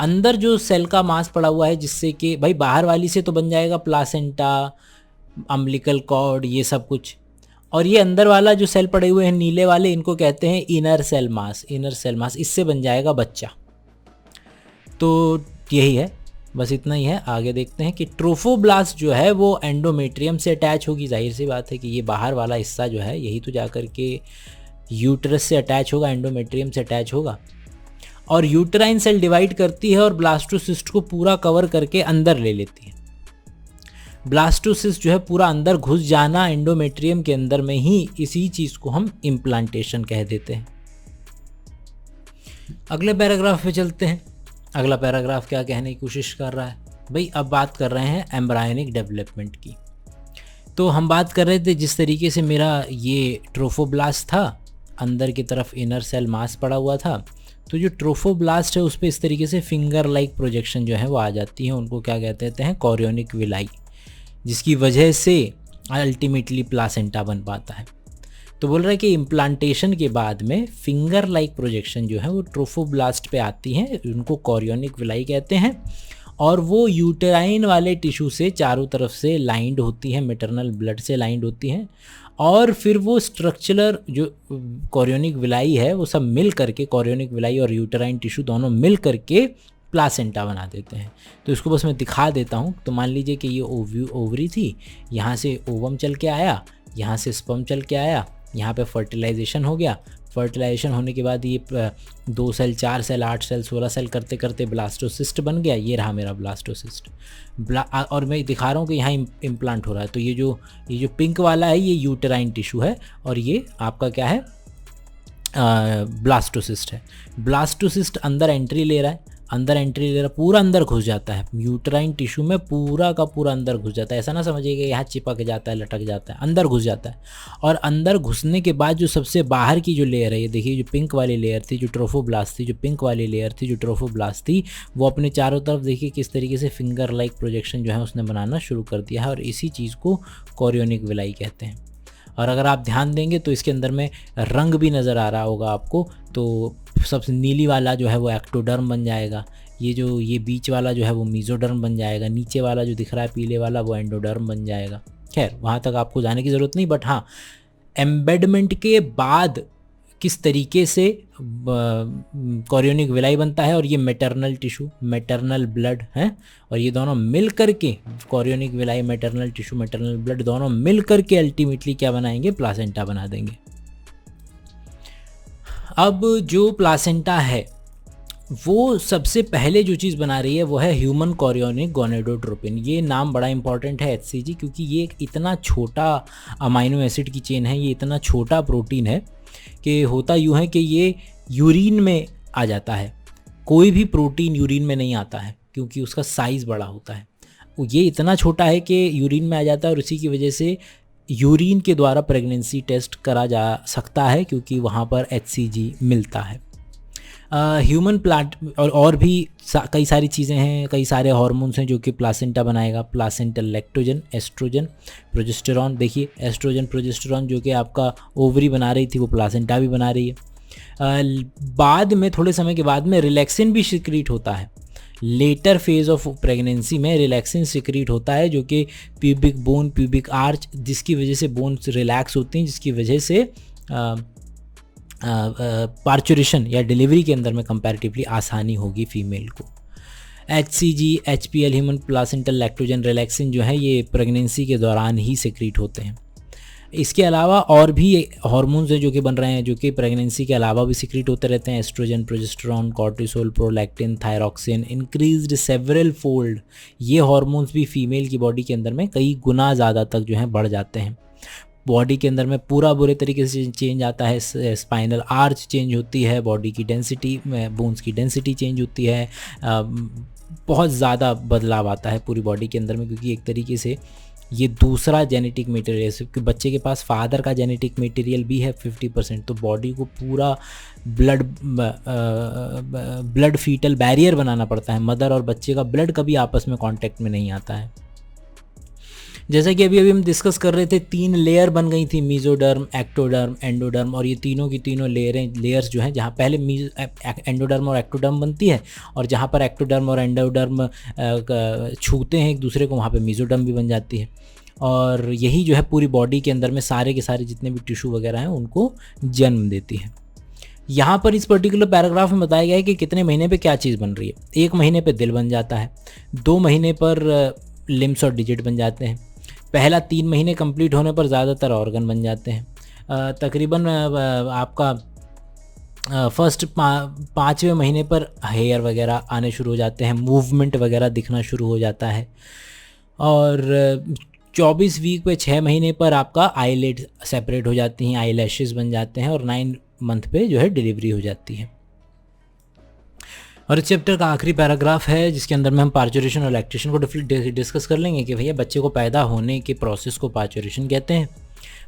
अंदर जो सेल का मास पड़ा हुआ है, जिससे कि भाई बाहर वाली से तो बन जाएगा प्लासेंटा, अम्बिलिकल कॉर्ड, ये सब कुछ, और ये अंदर वाला जो सेल पड़े हुए हैं नीले वाले, इनको कहते हैं इनर सेल मास, इससे बन जाएगा बच्चा। तो यही है, बस इतना ही है। आगे देखते हैं कि ट्रोफोब्लास्ट जो है वो एंडोमेट्रियम से अटैच होगी। जाहिर सी बात है कि ये बाहर वाला हिस्सा जो है यही तो जाकर के यूट्रस से अटैच होगा, एंडोमेट्रियम से अटैच होगा, और यूट्राइन सेल डिवाइड करती है और ब्लास्टोसिस्ट को पूरा कवर करके अंदर ले लेती है। ब्लास्टोसिस्ट जो है पूरा अंदर घुस जाना एंडोमेट्रियम के अंदर में ही, इसी चीज़ को हम इम्प्लांटेशन कह देते हैं। अगले पैराग्राफ पे चलते हैं। अगला पैराग्राफ क्या कहने की कोशिश कर रहा है भाई, अब बात कर रहे हैं एम्ब्रायोनिक डेवलपमेंट की। तो हम बात कर रहे थे जिस तरीके से मेरा ये ट्रोफोब्लास्ट था, अंदर की तरफ इनर सेल मास पड़ा हुआ था, तो जो ट्रोफोब्लास्ट है उस पर इस तरीके से फिंगर लाइक प्रोजेक्शन जो है वो आ जाती है। उनको क्या कहते हैं, कॉरियोनिक विलाई, जिसकी वजह से अल्टीमेटली प्लासेंटा बन पाता है। तो बोल रहा है कि इम्प्लांटेशन के बाद में फिंगर लाइक प्रोजेक्शन जो है वो ट्रोफोब्लास्ट पे आती हैं, उनको कॉरियोनिक विलाई कहते हैं, और वो यूटेराइन वाले टिश्यू से चारों तरफ से लाइंड होती है, मैटरनल ब्लड से लाइंड होती हैं, और फिर वो स्ट्रक्चरल जो कॉरियोनिक विलाई है वो सब मिल करके, कॉरियोनिक विलाई और यूटेराइन टिश्यू दोनों मिल करके प्लासेंटा बना देते हैं। तो इसको बस मैं दिखा देता हूँ। तो मान लीजिए कि ये ओवरी थी, यहाँ से ओवम चल के आया, यहाँ से स्पर्म चल के आया, यहाँ पे फर्टिलाइजेशन हो गया। फर्टिलाइजेशन होने के बाद ये 2 सेल, 4 सेल, 8 सेल, 16 सेल करते करते ब्लास्टोसिस्ट बन गया। ये रहा मेरा ब्लास्टोसिस्ट। और मैं दिखा रहा हूँ कि यहाँ इम्प्लांट हो रहा है। तो ये जो पिंक वाला है ये यूटेराइन टिश्यू है, और ये आपका क्या है, ब्लास्टोसिस्ट है। ब्लास्टोसिस्ट अंदर एंट्री ले रहा है, पूरा अंदर घुस जाता है यूटेराइन टिश्यू में, पूरा का पूरा अंदर घुस जाता है। ऐसा ना समझिएगा यहाँ चिपक जाता है, लटक जाता है, अंदर घुस जाता है। और अंदर घुसने के बाद जो सबसे बाहर की जो लेयर है, ये देखिए, जो पिंक वाली लेयर थी जो ट्रोफोब्लास्ट थी, वो अपने चारों तरफ देखिए किस तरीके से फिंगर लाइक प्रोजेक्शन जो है उसने बनाना शुरू कर दिया है, और इसी चीज़ को कॉरियोनिक विलाई कहते हैं। और अगर आप ध्यान देंगे तो इसके अंदर में रंग भी नज़र आ रहा होगा आपको। तो सबसे नीली वाला जो है वो एक्टोडर्म बन जाएगा, ये बीच वाला जो है वो मीजोडर्म बन जाएगा, नीचे वाला जो दिख रहा है पीले वाला वो एंडोडर्म बन जाएगा। खैर वहाँ तक आपको जाने की ज़रूरत नहीं, बट हाँ, एम्बेडमेंट के बाद किस तरीके से कॉरियोनिक विलाई बनता है, और ये मैटरनल टिश्यू, मैटरनल ब्लड है, और ये दोनों मिल करके chorionic villi, maternal tissue, maternal blood दोनों मिल करके अल्टीमेटली क्या बनाएंगे, प्लासेंटा बना देंगे। अब जो प्लासेंटा है वो सबसे पहले जो चीज़ बना रही है वो है ह्यूमन कॉरियोनिक गोनेडोट्रोपिन। ये नाम बड़ा इंपॉर्टेंट है HCG, क्योंकि ये एक इतना छोटा अमाइनो एसिड की चेन है, ये इतना छोटा प्रोटीन है कि होता यूँ है कि ये यूरिन में आ जाता है। कोई भी प्रोटीन यूरिन में नहीं आता है क्योंकि उसका साइज़ बड़ा होता है। ये इतना छोटा है कि यूरिन में आ जाता है, और इसी की वजह से यूरिन के द्वारा प्रेगनेंसी टेस्ट करा जा सकता है, क्योंकि वहाँ पर HCG मिलता है। ह्यूमन प्लांट और भी कई सारी चीज़ें हैं, कई सारे हार्मोन्स हैं जो कि प्लासेंटा बनाएगा। Placental lactogen, oestrogen, progesterone. देखिए एस्ट्रोजन, प्रोजेस्टेरॉन जो कि आपका ओवरी बना रही थी वो प्लासेंटा भी बना रही है। बाद में थोड़े समय के बाद में रिलैक्सिन भी सिक्रीट होता है। लेटर फेज ऑफ प्रेगनेंसी में रिलैक्सिन सिक्रीट होता है, जो कि प्यूबिक बोन, प्यूबिक आर्च, जिसकी वजह से बोन्स रिलैक्स होती हैं, जिसकी वजह से पार्चुरेशन या डिलीवरी के अंदर में कंपैरेटिवली आसानी होगी फीमेल को। HCG, HPL, human placental lactogen, relaxin जो है ये प्रेगनेंसी के दौरान ही सिक्रीट होते हैं। इसके अलावा और भी हार्मोन्स हैं जो कि बन रहे हैं, जो कि प्रेगनेंसी के अलावा भी सिक्रीट होते रहते हैं। Oestrogen, progesterone, cortisol, prolactin, thyroxine, increased several fold. ये हार्मोन्स भी फीमेल की बॉडी के अंदर में कई गुना ज़्यादा तक जो है बढ़ जाते हैं। बॉडी के अंदर में पूरा बुरे तरीके से चेंज आता है, स्पाइनल आर्च चेंज होती है, बॉडी की डेंसिटी, बोन्स की डेंसिटी चेंज होती है, बहुत ज़्यादा बदलाव आता है पूरी बॉडी के अंदर में, क्योंकि एक तरीके से ये दूसरा जेनेटिक मटेरियल है, क्योंकि बच्चे के पास फादर का जेनेटिक मटेरियल भी है 50%, तो बॉडी को पूरा ब्लड फीटल बैरियर बनाना पड़ता है। मदर और बच्चे का ब्लड कभी आपस में कांटेक्ट में नहीं आता है। जैसा कि अभी हम डिस्कस कर रहे थे, 3 लेयर बन गई थी, मीजोडर्म, एक्टोडर्म, एंडोडर्म, और ये तीनों की तीनों लेयर्स जो हैं, जहाँ पहले एंडोडर्म और एक्टोडर्म बनती है, और जहाँ पर एक्टोडर्म और एंडोडर्म छूते हैं एक दूसरे को, वहाँ पे मीजोडर्म भी बन जाती है। और यही जो है पूरी बॉडी के अंदर में सारे के सारे जितने भी टिश्यू वगैरह हैं उनको जन्म देती है। यहाँ पर इस पर्टिकुलर पैराग्राफ में बताया गया है कि कितने महीने पे क्या चीज़ बन रही है। 1 महीने पे दिल बन जाता है, 2 महीने पर लिम्स और डिजिट बन जाते हैं, पहला 3 महीने कंप्लीट होने पर ज़्यादातर ऑर्गन बन जाते हैं। तकरीबन आपका फर्स्ट 5वें महीने पर हेयर वगैरह आने शुरू हो जाते हैं, मूवमेंट वगैरह दिखना शुरू हो जाता है, और 24 वीक पे 6 महीने पर आपका आईलिड सेपरेट हो जाती हैं, आई लैशेज़ बन जाते हैं, और 9 मंथ पे जो है डिलीवरी हो जाती है। और इस चैप्टर का आखिरी पैराग्राफ है जिसके अंदर में हम पार्चुरेशन और लैक्टेशन को डिस्कस कर लेंगे कि भैया बच्चे को पैदा होने के प्रोसेस को पार्चुरेशन कहते हैं।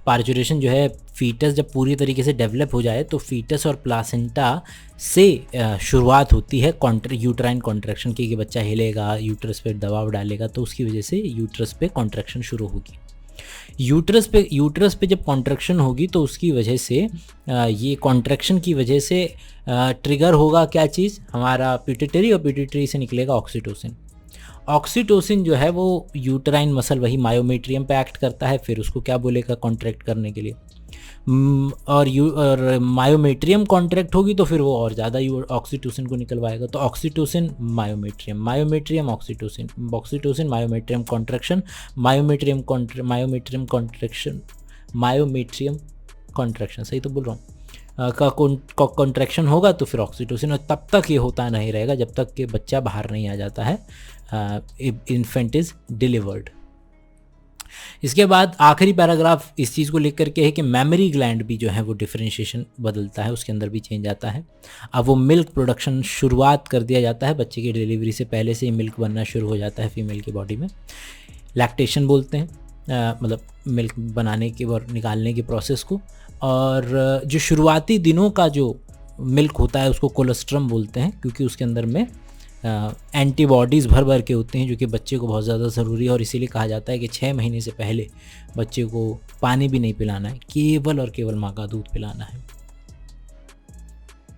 पार्चुरेशन जो है, फीटस जब पूरी तरीके से डेवलप हो जाए तो फीटस और प्लासेंटा से शुरुआत होती है यूट्राइन कॉन्ट्रैक्शन की, कि बच्चा हिलेगा, यूट्रस पे दबाव डालेगा, तो उसकी वजह से यूट्रस पे कॉन्ट्रैक्शन शुरू होगी। यूट्रस पे जब कॉन्ट्रैक्शन होगी तो उसकी वजह से ये कॉन्ट्रैक्शन की वजह से ट्रिगर होगा क्या चीज़, हमारा पिट्यूटरी, और पिट्यूटरी से निकलेगा ऑक्सीटोसिन। ऑक्सीटोसिन जो है वो यूट्राइन मसल, वही मायोमेट्रियम पे एक्ट करता है, फिर उसको क्या बोलेगा कॉन्ट्रैक्ट करने के लिए, और मायोमेट्रियम कॉन्ट्रैक्ट होगी तो फिर वो और ज़्यादा ऑक्सीटोसिन को निकलवाएगा। तो oxytocin myometrium, myometrium oxytocin, oxytocin myometrium contraction, myometrium contraction, सही तो बोल रहा हूँ, का कॉन्ट्रैक्शन होगा तो फिर ऑक्सीटोसिन, और तब तक ये होता नहीं रहेगा जब तक कि बच्चा बाहर नहीं आ जाता है, इन्फेंट इज़ डिलीवर्ड। इसके बाद आखिरी पैराग्राफ इस चीज़ को लेकर के है कि मेमोरी ग्लैंड भी जो है वो डिफरेंशिएशन बदलता है, उसके अंदर भी चेंज आता है। अब वो मिल्क प्रोडक्शन शुरुआत कर दिया जाता है, बच्चे की डिलीवरी से पहले से ही मिल्क बनना शुरू हो जाता है फीमेल की बॉडी में। लैक्टेशन बोलते हैं, मतलब मिल्क बनाने के और निकालने के प्रोसेस को। और जो शुरुआती दिनों का जो मिल्क होता है उसको कोलेस्ट्रम बोलते हैं, क्योंकि उसके अंदर में एंटीबॉडीज़ भर भर के होते हैं जो कि बच्चे को बहुत ज़्यादा ज़रूरी है। और इसीलिए कहा जाता है कि 6 महीने से पहले बच्चे को पानी भी नहीं पिलाना है, केवल और केवल माँ का दूध पिलाना है।